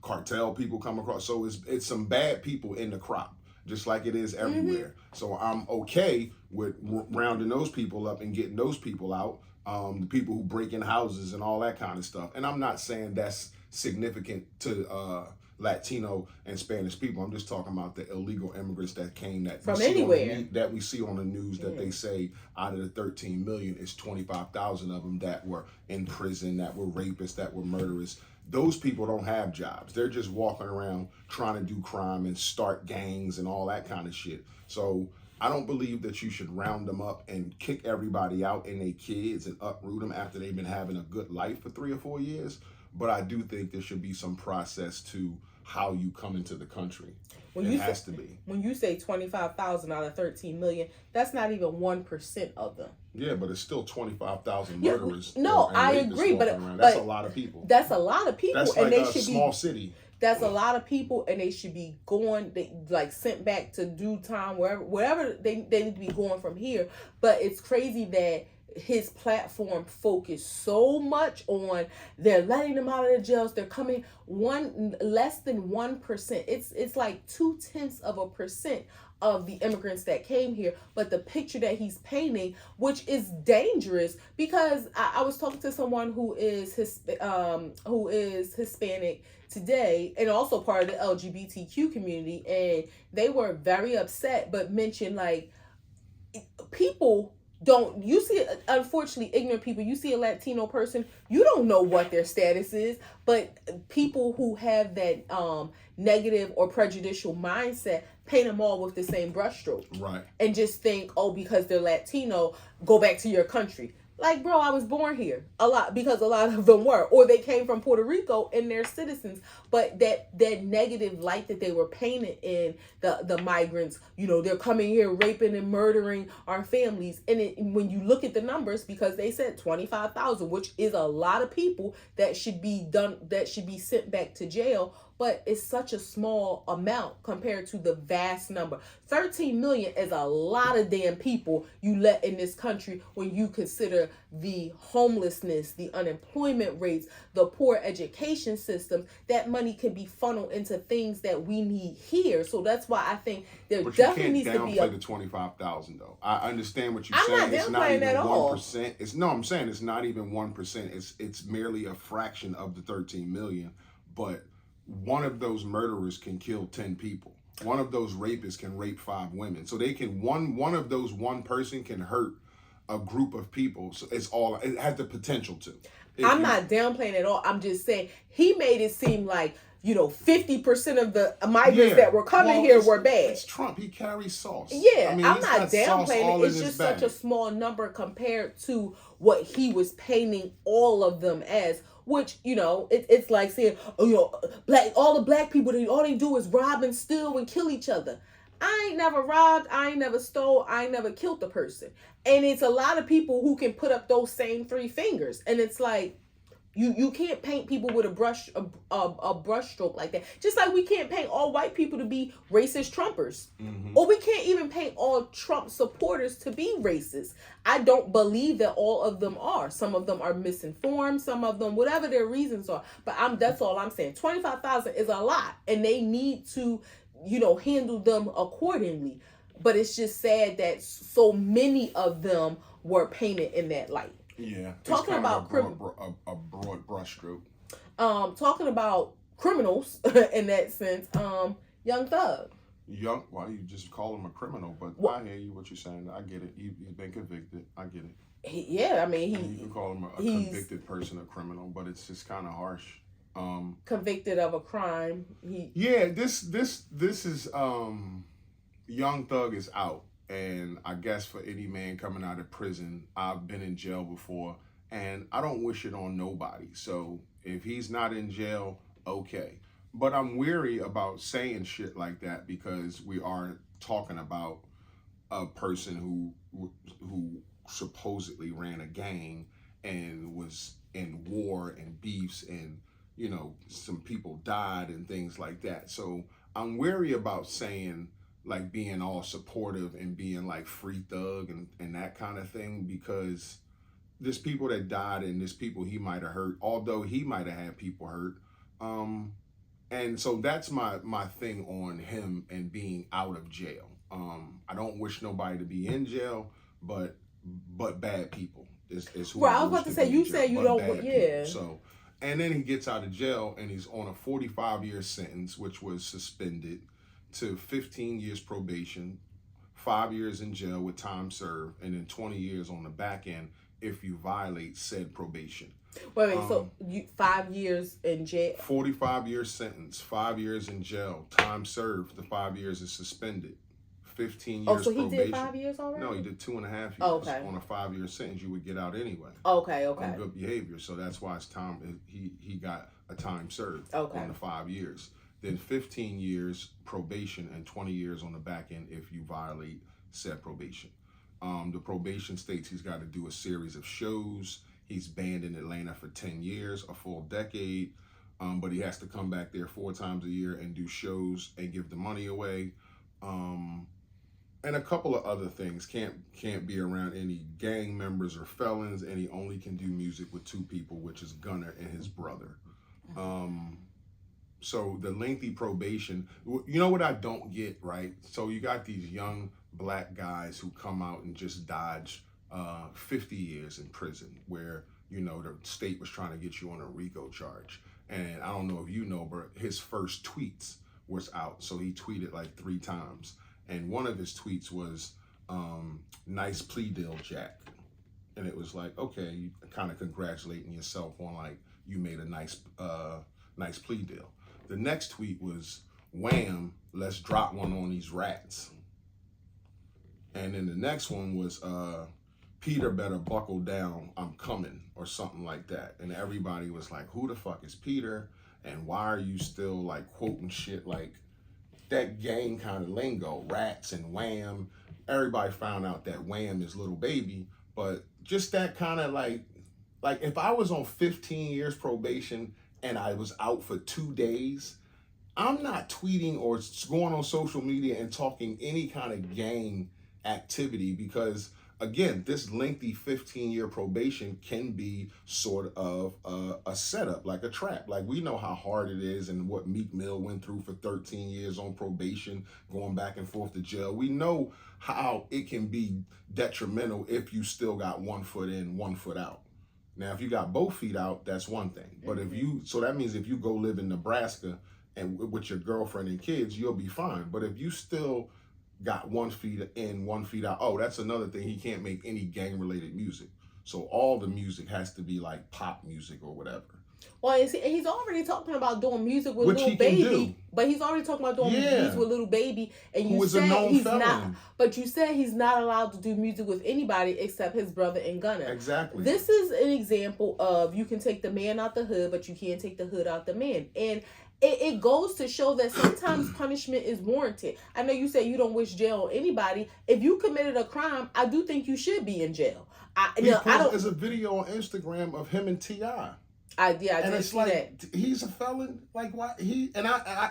cartel people come across. So it's some bad people in the crop, just like it is everywhere. So I'm okay with rounding those people up and getting those people out, the people who break in houses and all that kind of stuff. And I'm not saying that's significant to Latino and Spanish people. I'm just talking about the illegal immigrants that came from anywhere that we see on the news, that they say out of the 13 million, it's 25,000 of them that were in prison, that were rapists, that were murderers. Those people don't have jobs. They're just walking around trying to do crime and start gangs and all that kind of shit. So I don't believe that you should round them up and kick everybody out and their kids and uproot them after they've been having a good life for 3 or 4 years. But I do think there should be some process to how you come into the country. It has to be. When you say 25,000 out of 13 million, that's not even 1% of them. Yeah, but it's still 25,000 murderers. No, I agree, but that's a lot of people. That's a lot of people. That's like a small city. That's a lot of people, and they should be sent back to do time wherever they need to be going from here. But it's crazy that his platform focused so much on they're letting them out of the jails, they're coming less than 1%. It's like 0.2% of the immigrants that came here. But the picture that he's painting, which is dangerous, because I was talking to someone who is Hispanic today, and also part of the LGBTQ community, and they were very upset, but mentioned like people don't, you see, unfortunately, ignorant people, you see a Latino person, you don't know what their status is, but people who have that negative or prejudicial mindset paint them all with the same brushstroke. Right. And just think, oh, because they're Latino, go back to your country. Like, bro, I was born here. Because a lot of them were. Or they came from Puerto Rico and they're citizens. But that negative light that they were painted in, the migrants, they're coming here raping and murdering our families. And when you look at the numbers, because they said 25,000, which is a lot of people that should be sent back to jail but it's such a small amount compared to the vast number. 13 million is a lot of damn people you let in this country when you consider the homelessness, the unemployment rates, the poor education systems. That money can be funneled into things that we need here. So that's why I think there definitely needs to be a the 25,000 though. I understand what you're I'm saying. not It's not downplaying even at all. 1%. I'm saying it's not even 1%. It's merely a fraction of the 13 million. But one of those murderers can kill 10 people. One of those rapists can rape 5 women. So they can one of those one person can hurt a group of people. So it has the potential to. I'm not downplaying at all. I'm just saying he made it seem like 50% of the migrants that were coming here were bad. It's Trump. He carries sauce. Yeah, I'm not downplaying it. It's just such a small number compared to what he was painting all of them as. Which, it's like saying, all the black people, all they do is rob and steal and kill each other. I ain't never robbed, I ain't never stole, I ain't never killed a person. And it's a lot of people who can put up those same 3 fingers. And it's like, you can't paint people with a brush stroke like that. Just like we can't paint all white people to be racist Trumpers. Mm-hmm. Or we can't even paint all Trump supporters to be racist. I don't believe that all of them are. Some of them are misinformed, some of them, whatever their reasons are. But that's all I'm saying. 25,000 is a lot. And they need to, handle them accordingly. But it's just sad that so many of them were painted in that light. Yeah, talking about a broad brushstroke. Talking about criminals in that sense. Young Thug. Why you just call him a criminal? But I hear you what you're saying. I get it. He's been convicted. I get it. You can call him a convicted person a criminal, but it's just kind of harsh. Convicted of a crime. This is Young Thug is out. And I guess for any man coming out of prison, I've been in jail before, and I don't wish it on nobody. So if he's not in jail, okay. But I'm weary about saying shit like that because we are talking about a person who supposedly ran a gang and was in war and beefs and, some people died and things like that. So I'm wary about saying like being all supportive and being like free thug and that kind of thing, because there's people that died and there's people he might have hurt, although he might have had people hurt. And so that's my thing on him and being out of jail. I don't wish nobody to be in jail, but bad people is who I was about to say, you said you don't, yeah. So, and then he gets out of jail and he's on a 45-year sentence, which was suspended to 15 years probation, 5 years in jail with time served, and then 20 years on the back end if you violate said probation. Wait, so 5 years in jail? 45-year sentence, 5 years in jail, time served, the 5 years is suspended, 15 years so probation. He did 5 years already? No, he did 2.5 years. Okay. On a 5-year sentence, you would get out anyway. Okay. On good behavior, so that's why it's time. He got a time served on the 5 years. Then 15 years probation and 20 years on the back end if you violate said probation. The probation states he's got to do a series of shows. He's banned in Atlanta for 10 years, a full decade. But he has to come back there 4 times a year and do shows and give the money away. And a couple of other things. Can't be around any gang members or felons, and he only can do music with 2 people, which is Gunner and his brother. So the lengthy probation, you know what I don't get, right? So you got these young black guys who come out and just dodge 50 years in prison where, the state was trying to get you on a RICO charge. And I don't know if you know, but his first tweets was out. So he tweeted like 3 times. And one of his tweets was, nice plea deal, Jack. And it was like, okay, you kind of congratulating yourself on like, you made a nice plea deal. The next tweet was, wham, let's drop one on these rats. And then the next one was, Peter better buckle down, I'm coming, or something like that. And everybody was like, who the fuck is Peter? And why are you still like quoting shit like that gang kind of lingo, rats and wham? Everybody found out that wham is little baby, but just that kind of like if I was on 15 years probation and I was out for 2 days, I'm not tweeting or going on social media and talking any kind of gang activity because, again, this lengthy 15-year probation can be sort of a setup, like a trap. Like, we know how hard it is and what Meek Mill went through for 13 years on probation, going back and forth to jail. We know how it can be detrimental if you still got 1 foot in, 1 foot out. Now, if you got both feet out, that's one thing. But if you, so that means if you go live in Nebraska and with your girlfriend and kids, you'll be fine. But if you still got 1 feet in, 1 feet out, oh, that's another thing. He can't make any gang related music. So all the music has to be like pop music or whatever. Well, he's already talking about doing music with Which Lil Baby, but he's already talking about doing music with Lil Baby, and you said he's not. But you said he's not allowed to do music with anybody except his brother and Gunna. Exactly. This is an example of you can take the man out the hood, but you can't take the hood out the man, and it goes to show that sometimes punishment is warranted. I know you say you don't wish jail on anybody. If you committed a crime, I do think you should be in jail. There's a video on Instagram of him and T.I. And it's like he's a felon. Like, why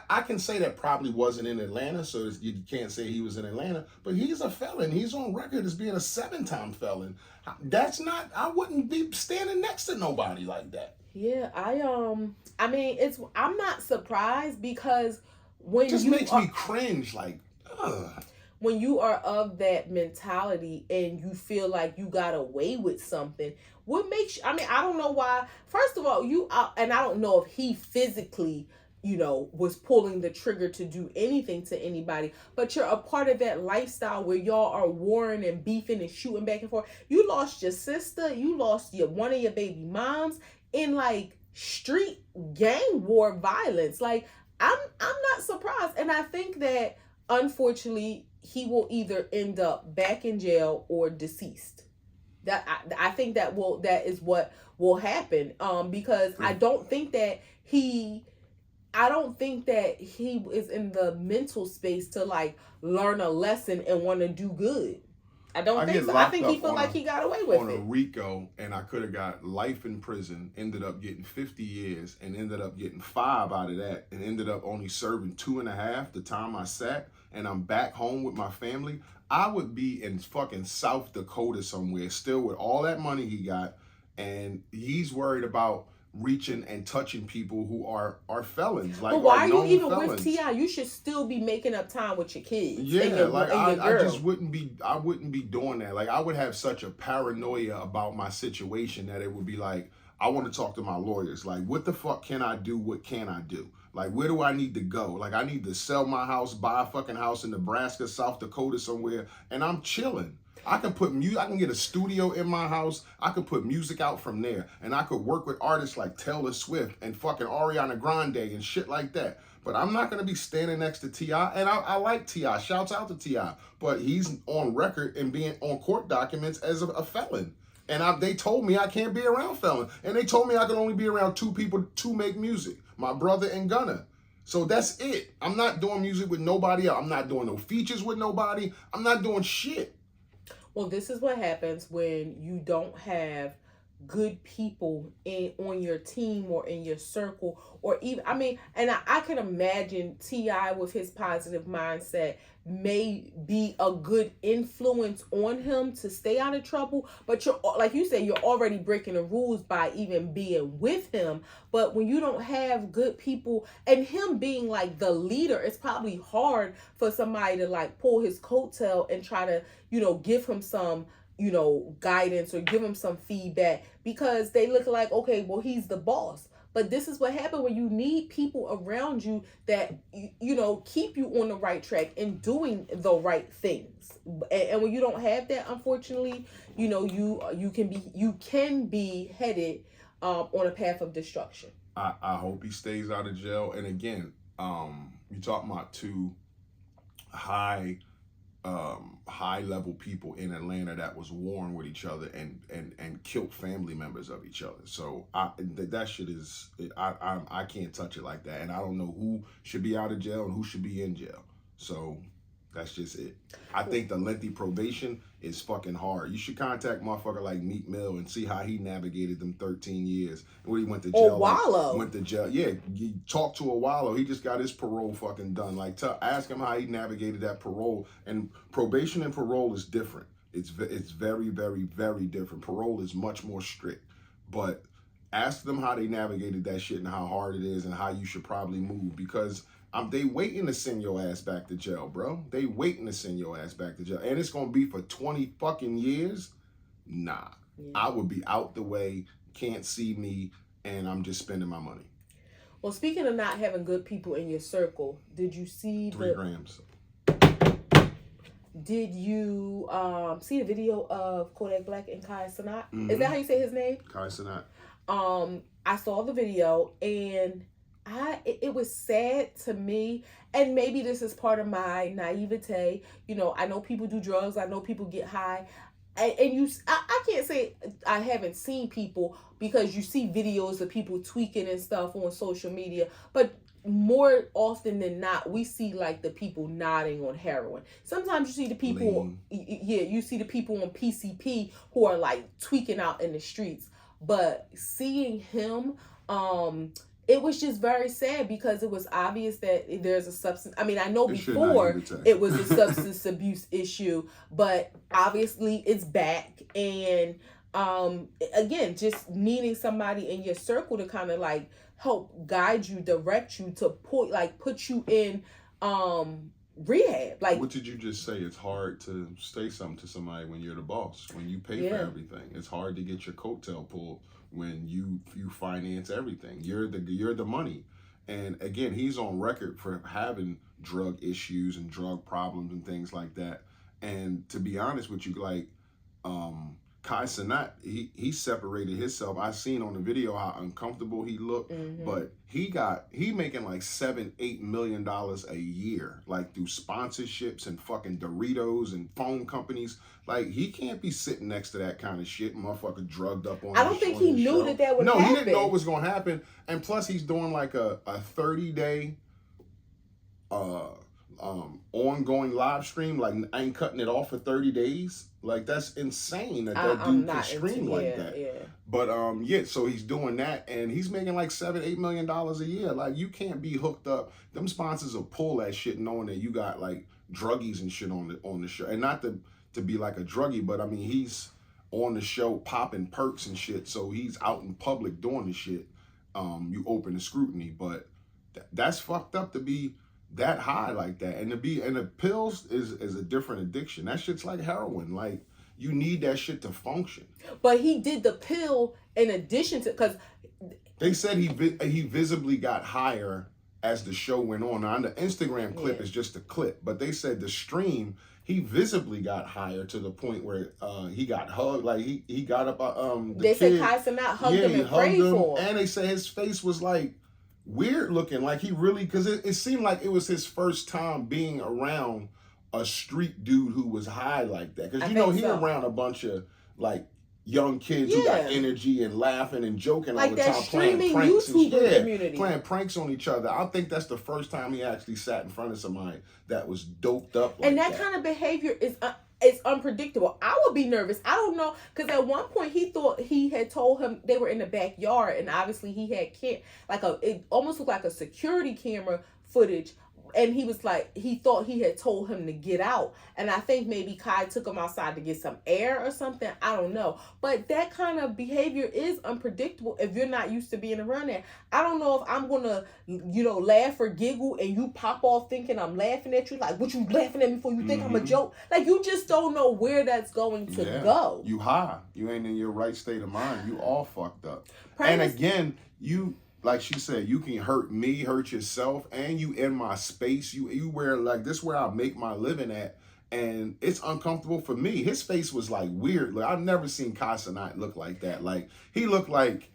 I can say that probably wasn't in Atlanta, so you can't say he was in Atlanta. But he's a felon. He's on record as being a 7-time felon. That's not. I wouldn't be standing next to nobody like that. Yeah, I mean, I'm not surprised because when it just makes me cringe. Like, when you are of that mentality and you feel like you got away with something. What makes I don't know why. First of all, and I don't know if he physically, was pulling the trigger to do anything to anybody, but you're a part of that lifestyle where y'all are warring and beefing and shooting back and forth. You lost your sister, you lost one of your baby moms in like street gang war violence. Like, I'm not surprised, and I think that unfortunately he will either end up back in jail or deceased. That I think that is what will happen. Because I don't think that he is in the mental space to like learn a lesson and want to do good. I don't think so. I think he felt like he got away with it. On a RICO, and I could have got life in prison, ended up getting 50 years, and ended up getting 5 out of that, and ended up only serving 2.5 the time I sat, and I'm back home with my family. I would be in fucking South Dakota somewhere, still with all that money he got, and he's worried about reaching and touching people who are felons. Like, but why are you even felons. with T.I.? You should still be making up time with your kids. Yeah, I just wouldn't be doing that. Like, I would have such a paranoia about my situation that it would be like, I want to talk to my lawyers. Like, what the fuck can I do? What can I do? Like, where do I need to go? Like, I need to sell my house, buy a fucking house in Nebraska, South Dakota somewhere, and I'm chilling. I can put music, I can get a studio in my house, I could put music out from there, and I could work with artists like Taylor Swift and fucking Ariana Grande and shit like that. But I'm not gonna be standing next to T.I., and I like T.I., shouts out to T.I., but he's on record and being on court documents as a felon. And they told me I can't be around felons, and they told me I can only be around 2 people to make music, my brother and Gunna. So that's it. I'm not doing music with nobody else. I'm not doing no features with nobody. I'm not doing shit. Well, this is what happens when you don't have good people on your team or in your circle, or even, and I can imagine T.I. with his positive mindset may be a good influence on him to stay out of trouble, but you're, like you said, you're already breaking the rules by even being with him. But when you don't have good people, and him being like the leader, it's probably hard for somebody to like pull his coattail and try to, give him some guidance or give him some feedback, because they look like, okay, well, he's the boss. But this is what happens when you need people around you that, keep you on the right track and doing the right things. And when you don't have that, unfortunately, you can be headed on a path of destruction. I hope he stays out of jail. And again, you talking about 2 high level people in Atlanta that was warring with each other and killed family members of each other. So that shit is, I can't touch it like that. And I don't know who should be out of jail and who should be in jail. So That's just it. I think the lengthy probation is fucking hard. You should contact motherfucker like Meek Mill and see how he navigated them 13 years. When he went to jail. Or Wallow. Like, went to jail. Yeah, you talk to a Wallow. He just got his parole fucking done. Like, ask him how he navigated that parole. And probation and parole is different. It's very, very, very different. Parole is much more strict. But ask them how they navigated that shit and how hard it is and how you should probably move, because they waiting to send your ass back to jail, bro. They waiting to send your ass back to jail. And it's going to be for 20 fucking years? Nah. Yeah. I would be out the way, can't see me, and I'm just spending my money. Well, speaking of not having good people in your circle, did you see 3 grams. Did you see the video of Kodak Black and Kai Cenat? Mm-hmm. Is that how you say his name? Kai Cenat. I saw the video, and it was sad to me, and maybe this is part of my naivete. You know, I know people do drugs. I know people get high. And I can't say I haven't seen people, because you see videos of people tweaking and stuff on social media. But more often than not, we see like the people nodding on heroin. Sometimes you see the people, you see the people on PCP who are like tweaking out in the streets. But seeing him, it was just very sad, because it was obvious that there's a substance. I mean, I know before it was a substance abuse issue, but obviously it's back. And again, just needing somebody in your circle to kind of like help guide you, direct you, to put you in rehab. Like, what did you just say? It's hard to say something to somebody when you're the boss, when you pay for everything. It's hard to get your coattail pulled when you finance everything. You're the money. And again, he's on record for having drug issues and drug problems and things like that. And to be honest with you, like Kai Cenat, he separated himself. I seen on the video how uncomfortable he looked, but he making like $7-8 million a year, like through sponsorships and fucking Doritos and phone companies. Like, he can't be sitting next to that kind of shit, motherfucker drugged up on. I don't think he knew that would happen. No, he didn't know it was gonna happen. And plus, he's doing like a 30-day ongoing live stream. Like, I ain't cutting it off for 30 days. Like, that's insane that dude can stream like that. Yeah. But so he's doing that, and he's making like $7-8 million a year. Like, you can't be hooked up. Them sponsors will pull that shit knowing that you got like druggies and shit on the show. And not to be like a druggie, but I mean, he's on the show popping perks and shit. So he's out in public doing the shit. You open the scrutiny, but that's fucked up to be that high like that. And the pills is a different addiction. That shit's like heroin. Like, you need that shit to function. But he did the pill in addition to, because they said he visibly got higher as the show went on. Now, the Instagram clip is just a clip, but they said the stream, he visibly got higher to the point where he got hugged. Like, he got up. They said Kai Cenat hugged him and prayed for him. And they said his face was like weird looking. Like, he really, because it seemed like it was his first time being around a street dude who was high like that. Because, he around a bunch of like young kids who got energy and laughing and joking like all the time, playing pranks playing pranks on each other. I think that's the first time he actually sat in front of somebody that was doped up like and that kind of behavior is unpredictable. I would be nervous. I don't know, because at one point he thought he had told him they were in the backyard, and obviously he had it almost looked like a security camera footage. And he was like, he thought he had told him to get out. And I think maybe Kai took him outside to get some air or something. I don't know. But that kind of behavior is unpredictable if you're not used to being around that. I don't know if I'm going to, laugh or giggle and you pop off thinking I'm laughing at you. Like, what, you laughing at me for? You think I'm a joke? Like, you just don't know where that's going to go. You high. You ain't in your right state of mind. You all fucked up. And again, like she said, you can hurt me, hurt yourself, and you in my space. You where, like, this where I make my living at, and it's uncomfortable for me. His face was like weird. Like, I've never seen Kai Cenat look like that. Like, he looked like,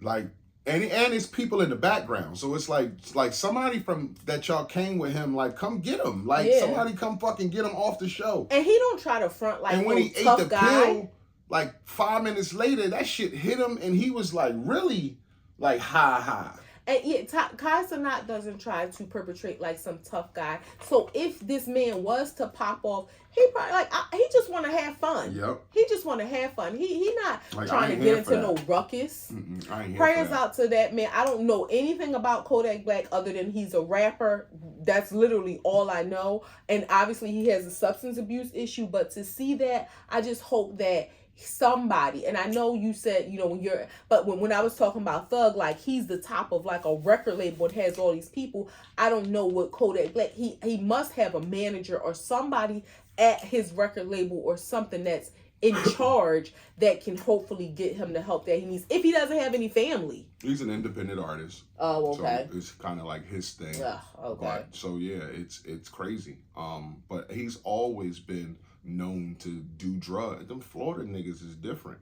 and it's people in the background. So it's like somebody from that y'all came with him, like, come get him. Like, somebody come fucking get him off the show. And he don't try to front like, and when he ate the pill, like 5 minutes later, that shit hit him, and he was like really like high. And yeah, Kai Cenat doesn't try to perpetrate like some tough guy. So if this man was to pop off, he probably he just want to have fun. Yep. He just want to have fun. He not Like, trying to get into no ruckus. I ain't here Prayers for that. out to that man. I don't know anything about Kodak Black other than he's a rapper. That's literally all I know. And obviously he has a substance abuse issue. But to see that, I just hope that somebody, and I know you said, when I was talking about Thug, like he's the top of like a record label that has all these people. I don't know what Kodak Black, he must have a manager or somebody at his record label or something that's in charge that can hopefully get him the help that he needs if he doesn't have any family. He's an independent artist. Oh, okay. So it's kind of like his thing. Okay. But, so yeah, it's crazy. But he's always been known to do drugs. Them Florida niggas is different.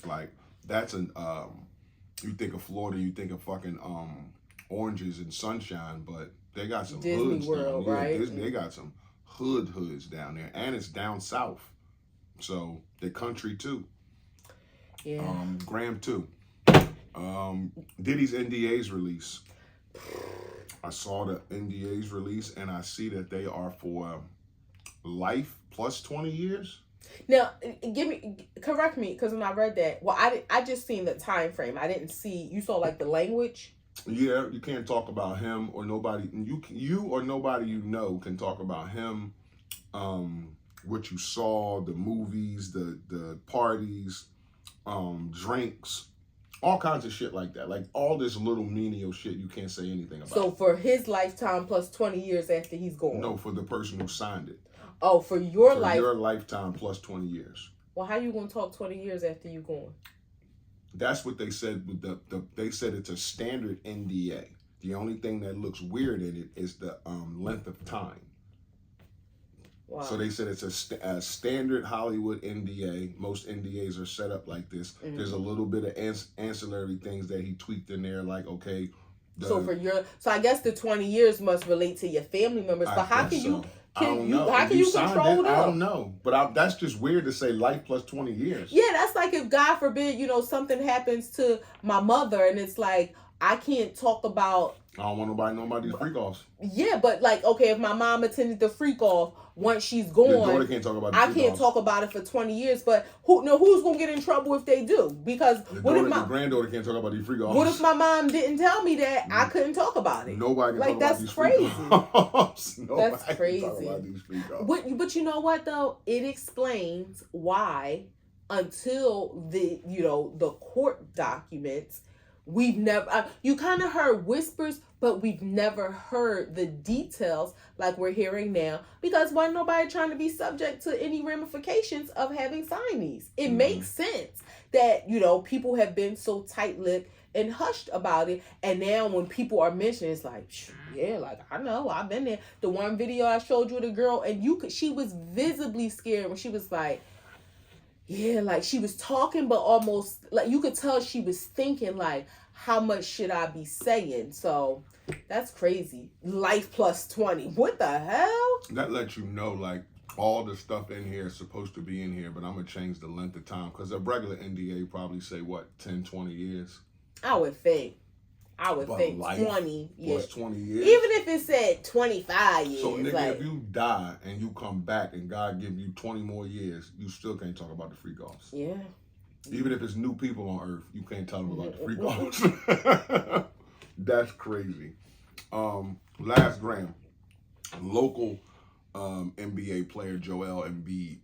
Like that's you think of Florida, you think of fucking oranges and sunshine, but they got some Disney hoods World, down. right? Disney, they got some hoods down there, and it's down south, so the country too. Yeah. Graham too. Diddy's NDAs release. I saw the NDAs release, and I see that they are for life plus 20 years. Now, correct me, because when I read that, well, I just seen the time frame. I didn't see. You saw like the language. Yeah, you can't talk about him or nobody. You or nobody you know can talk about him. What you saw, the movies, the parties, drinks, all kinds of shit like that. Like all this little menial shit you can't say anything about. So for his lifetime plus 20 years after he's gone. No, for the person who signed it. Oh, for your life. Your lifetime plus 20 years. Well, how you gonna talk 20 years after you gone? That's what they said with they said it's a standard NDA. The only thing that looks weird in it is the length of time. Wow. So they said it's a standard Hollywood NDA. Most NDAs are set up like this. Mm-hmm. There's a little bit of ancillary things that he tweaked in there, like okay. So I guess the 20 years must relate to your family members. But how can you? How can you control them? I don't know, but that's just weird to say life plus 20 years. Yeah, that's like if God forbid, something happens to my mother, and it's like I can't talk about. I don't want nobody know about these freak offs. Yeah, but like, okay, if my mom attended the freak off once she's gone, your daughter can't talk about. I can't talk about it for 20 years. But who's gonna get in trouble if they do? Because your granddaughter can't talk about these freak offs. What if my mom didn't tell me that I couldn't talk about it? Nobody can like talk that's about these crazy. Freak offs. That's crazy. Can talk about these freak offs. But you know what though? It explains why until the court documents. We've never, you kind of heard whispers, but we've never heard the details like we're hearing now because wasn't nobody trying to be subject to any ramifications of having signed these. It makes sense that, people have been so tight-lipped and hushed about it. And now when people are mentioning, it's like, yeah, like I know, I've been there. The one video I showed you, the girl, and she was visibly scared when she was like, yeah, like she was talking, but almost like you could tell she was thinking like, how much should I be saying? So that's crazy. Life plus 20. What the hell? That lets you know like all the stuff in here is supposed to be in here, but I'm going to change the length of time because a regular NDA probably say what, 10, 20 years? I would think But 20 years. 20 years. Even if it said 25 years. So nigga, if you die and you come back and God give you 20 more years, you still can't talk about the freak offs. Yeah. Even if it's new people on Earth, you can't tell them about the freak offs. That's crazy. Last Graham, local NBA player Joel Embiid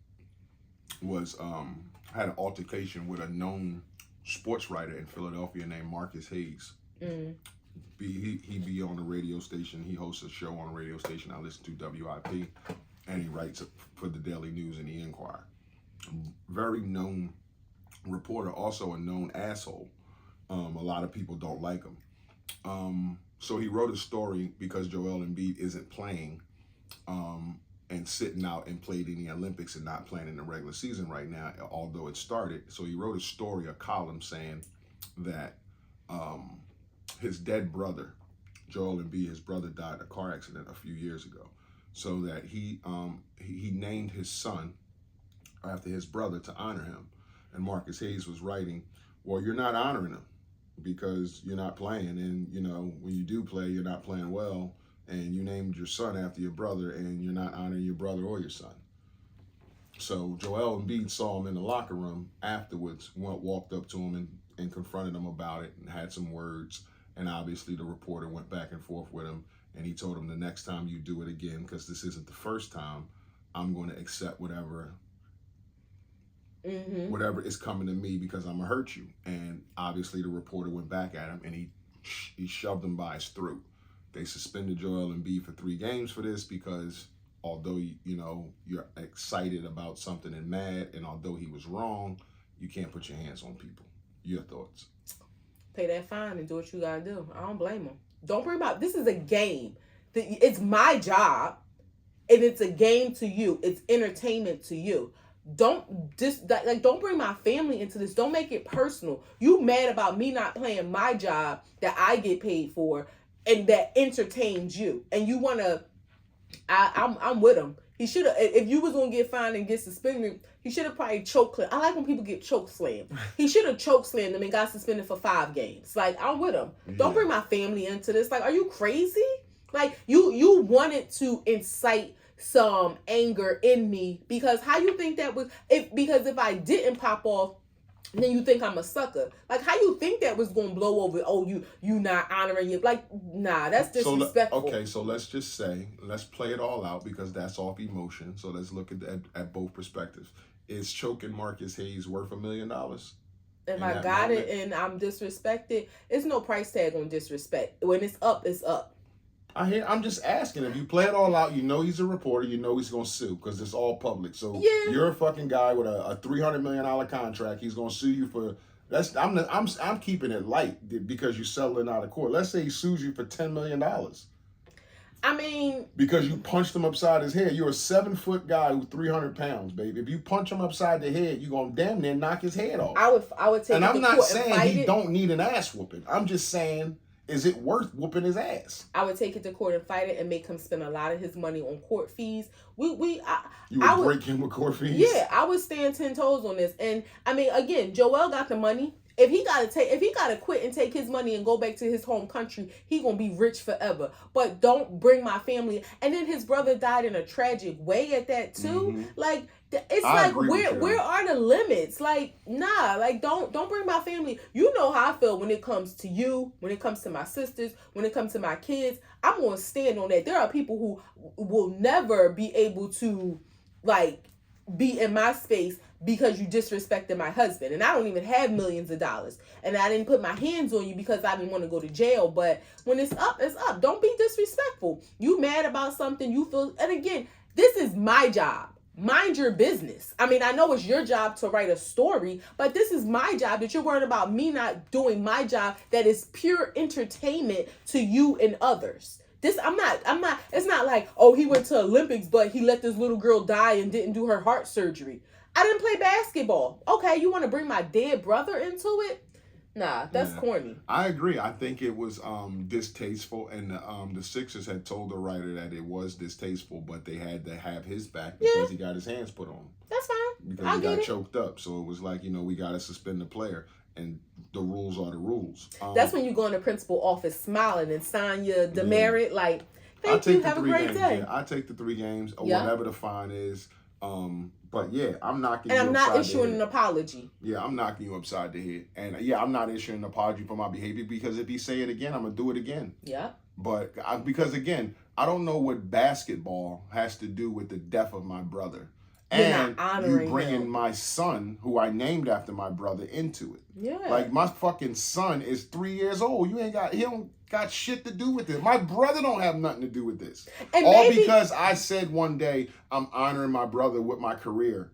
was had an altercation with a known sports writer in Philadelphia named Marcus Hayes. He be on the radio station. He hosts a show on a radio station I listen to, WIP, and he writes for the Daily News and the Enquirer. Very known reporter, also a known asshole. A lot of people don't like him. So he wrote a story because Joel Embiid isn't playing and sitting out and played in the Olympics and not playing in the regular season right now, although it started. So he wrote a story, a column saying that his dead brother, Joel Embiid, his brother died in a car accident a few years ago. So that he named his son after his brother to honor him. And Marcus Hayes was writing, well, you're not honoring him. because you're not playing, and you know when you do play, you're not playing well, and you named your son after your brother, and you're not honoring your brother or your son. So Joel Embiid saw him in the locker room afterwards, walked up to him and confronted him about it and had some words. And obviously the reporter went back and forth with him, and he told him the next time you do it again, because this isn't the first time, I'm going to accept whatever is coming to me because I'm going to hurt you. And obviously the reporter went back at him, and he shoved him by his throat. They suspended Joel Embiid for 3 games for this because although, you know, you're excited about something and mad, and although he was wrong, you can't put your hands on people. Your thoughts? Pay that fine and do what you gotta do. I don't blame them. Don't bring about. This is a game. It's my job, and it's a game to you. It's entertainment to you. Don't bring my family into this. Don't make it personal. You mad about me not playing my job that I get paid for and that entertains you, and you wanna. I'm with him. He should have. If you was gonna get fined and get suspended, he should have probably choke slammed. I like when people get choke slammed. He should have choke slammed him and got suspended for 5 games. Like, I'm with him. Yeah. Don't bring my family into this. Like, are you crazy? Like, you wanted to incite some anger in me because how you think that was? Because if I didn't pop off, then you think I'm a sucker. Like, how you think that was going to blow over? Oh, you not honoring you. Like, nah, that's disrespectful. So let's just say, let's play it all out because that's off emotion. So let's look at both perspectives. Is choking Marcus Hayes worth $1 million? If I got it and I'm disrespected, it's no price tag on disrespect. When it's up, it's up. I'm just asking. If you play it all out, you know he's a reporter. You know he's gonna sue because it's all public. So yeah. You're a fucking guy with a $300 million contract. He's gonna sue you for that's. I'm keeping it light because you're settling out of court. Let's say he sues you for $10 million. I mean, because you punched him upside his head. You're a 7-foot guy who's 300 pounds, baby. If you punch him upside the head, you're gonna damn near knock his head off. I would take. And it I'm to not court saying and he don't need an ass whooping. I'm just saying. Is it worth whooping his ass? I would take it to court and fight it and make him spend a lot of his money on court fees. You would break him with court fees? Yeah, I would stand 10 toes on this. And I mean, again, Joel got the money. If he gotta quit and take his money and go back to his home country, he gonna be rich forever. But don't bring my family. And then his brother died in a tragic way at that too. Mm-hmm. Like, it's like where are the limits? Like, nah, like don't bring my family. You know how I feel when it comes to you, when it comes to my sisters, when it comes to my kids. I'm gonna stand on that. There are people who will never be able to like be in my space because you disrespected my husband. And I don't even have millions of dollars. And I didn't put my hands on you because I didn't want to go to jail. But when it's up, it's up. Don't be disrespectful. You mad about something, you feel, and again, this is my job. Mind your business. I mean, I know it's your job to write a story, but this is my job that you're worried about me not doing my job that is pure entertainment to you and others. I'm not, it's not like, oh, he went to Olympics, but he let this little girl die and didn't do her heart surgery. I didn't play basketball. Okay, you want to bring my dead brother into it? Nah, that's corny. I agree. I think it was distasteful, and the Sixers had told the writer that it was distasteful, but they had to have his back because he got his hands put on him. That's fine. Because he got choked up. So it was like, we got to suspend the player, and the rules are the rules. That's when you go in the principal office smiling and sign your demerit, like, thank you, have a great day. Yeah, I take the 3 games, or whatever the fine is. But yeah, I'm knocking you upside the head. And I'm not issuing an apology. Yeah, I'm knocking you upside the head. And yeah, I'm not issuing an apology for my behavior because if he say it again, I'm going to do it again. Yeah. But because again, I don't know what basketball has to do with the death of my brother. And you bringing my son, who I named after my brother, into it. Yeah. Like, my fucking son is 3 years old. He don't got shit to do with it. My brother don't have nothing to do with this. And all because I said one day, I'm honoring my brother with my career.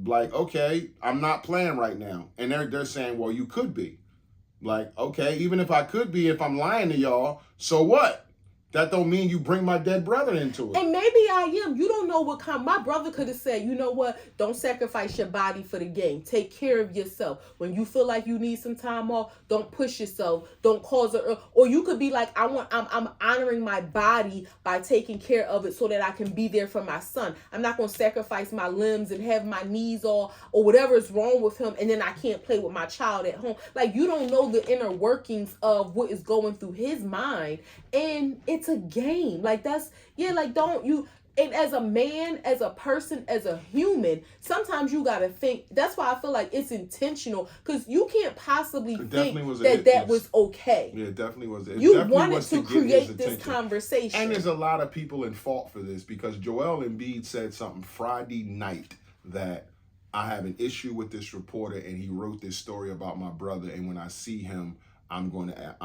Like, okay, I'm not playing right now. And they're saying, well, you could be. Like, okay, even if I could be, if I'm lying to y'all, so what? That don't mean you bring my dead brother into it. And maybe I am. You don't know what kind. My brother could have said, you know what? Don't sacrifice your body for the game. Take care of yourself. When you feel like you need some time off, don't push yourself. Don't cause a. Or you could be like, I'm honoring my body by taking care of it so that I can be there for my son. I'm not going to sacrifice my limbs and have my knees all or whatever is wrong with him, and then I can't play with my child at home. Like, you don't know the inner workings of what is going through his mind, and it's a game. Like, that's, yeah, like, don't you, and as a man, as a person, as a human, sometimes you gotta think. That's why I feel like it's intentional, because you can't possibly think that was okay. Yeah, it definitely was. You wanted to create this conversation. And there's a lot of people in fault for this, because Joel Embiid said something Friday night that I have an issue with this reporter, and he wrote this story about my brother, and when I see him, I'm going to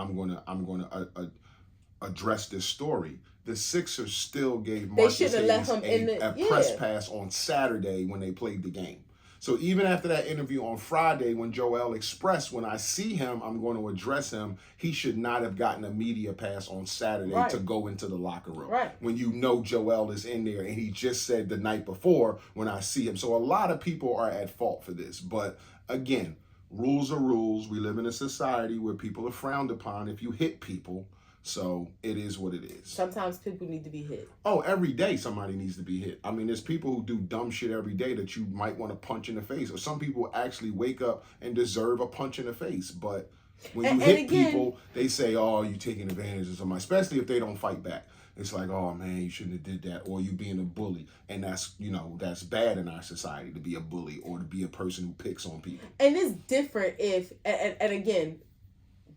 address this story. The Sixers still gave Marcus Hayes a press pass on Saturday when they played the game. So even after that interview on Friday, when Joel expressed, when I see him, I'm going to address him, he should not have gotten a media pass on Saturday to go into the locker room. Right. When you know Joel is in there, and he just said the night before, when I see him. So a lot of people are at fault for this. But again, rules are rules. We live in a society where people are frowned upon if you hit people. So it is what it is. Sometimes people need to be hit. Oh, every day somebody needs to be hit. I mean, there's people who do dumb shit every day that you might want to punch in the face. Or some people actually wake up and deserve a punch in the face. But when you hit people, they say, oh, you taking advantage of somebody, especially if they don't fight back. It's like, oh, man, you shouldn't have did that. Or you being a bully. And that's, that's bad in our society, to be a bully or to be a person who picks on people. And it's different if, and again,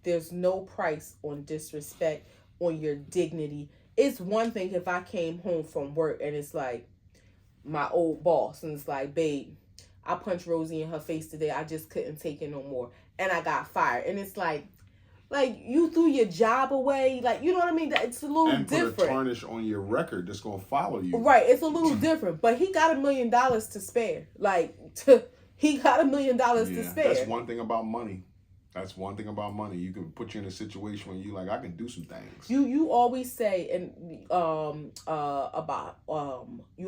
there's no price on disrespect, on your dignity. It's one thing if I came home from work and it's like my old boss and it's like, babe, I punched Rosie in her face today. I just couldn't take it no more. And I got fired. And it's like you threw your job away. Like, you know what I mean? It's a little different. And put a tarnish on your record that's going to follow you. Right. It's a little different. But he got $1 million to spare. He got $1 million to spare. That's one thing about money. That's one thing about money. You can put you in a situation where you like, I can do some things. You always say you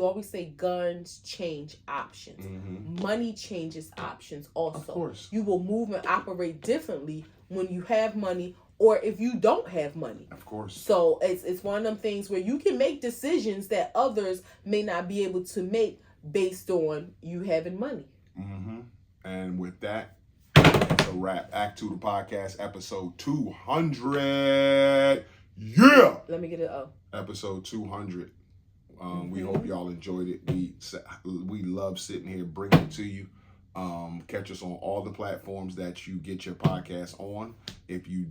always say guns change options. Mm-hmm. Money changes options also. Of course. You will move and operate differently when you have money or if you don't have money. Of course. So it's one of them things where you can make decisions that others may not be able to make based on you having money. Mm-hmm. And with that, a wrap. A2TP podcast, episode 200. Yeah. Let me get it up. Episode 200. We hope y'all enjoyed it. We love sitting here bringing it to you. Catch us on all the platforms that you get your podcast on. If you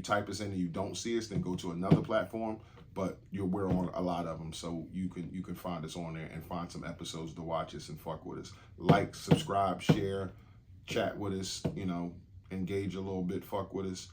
type us in and you don't see us, then go to another platform. But we're on a lot of them, so you can find us on there and find some episodes to watch us and fuck with us. Like, subscribe, share. Chat with us, engage a little bit, fuck with us.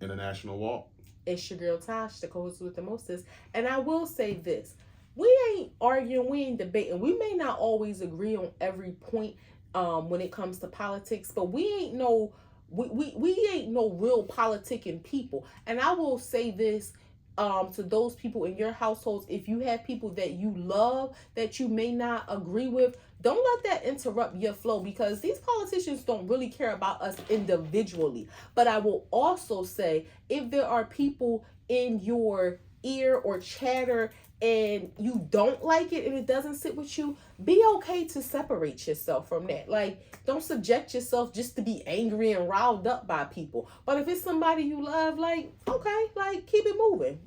International Walk. It's your girl Tosh, the co-host with the mostest. And I will say this. We ain't arguing, we ain't debating. We may not always agree on every point when it comes to politics, but we ain't no real politicking people. And I will say this, to those people in your households, if you have people that you love that you may not agree with, don't let that interrupt your flow, because these politicians don't really care about us individually. But I will also say, if there are people in your ear or chatter and you don't like it and it doesn't sit with you, be okay to separate yourself from that. Like, don't subject yourself just to be angry and riled up by people. But if it's somebody you love, okay, keep it moving.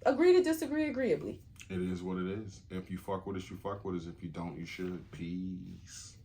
Agree to disagree agreeably. It is what it is. If you fuck with us, you fuck with us. If you don't, you should. Peace.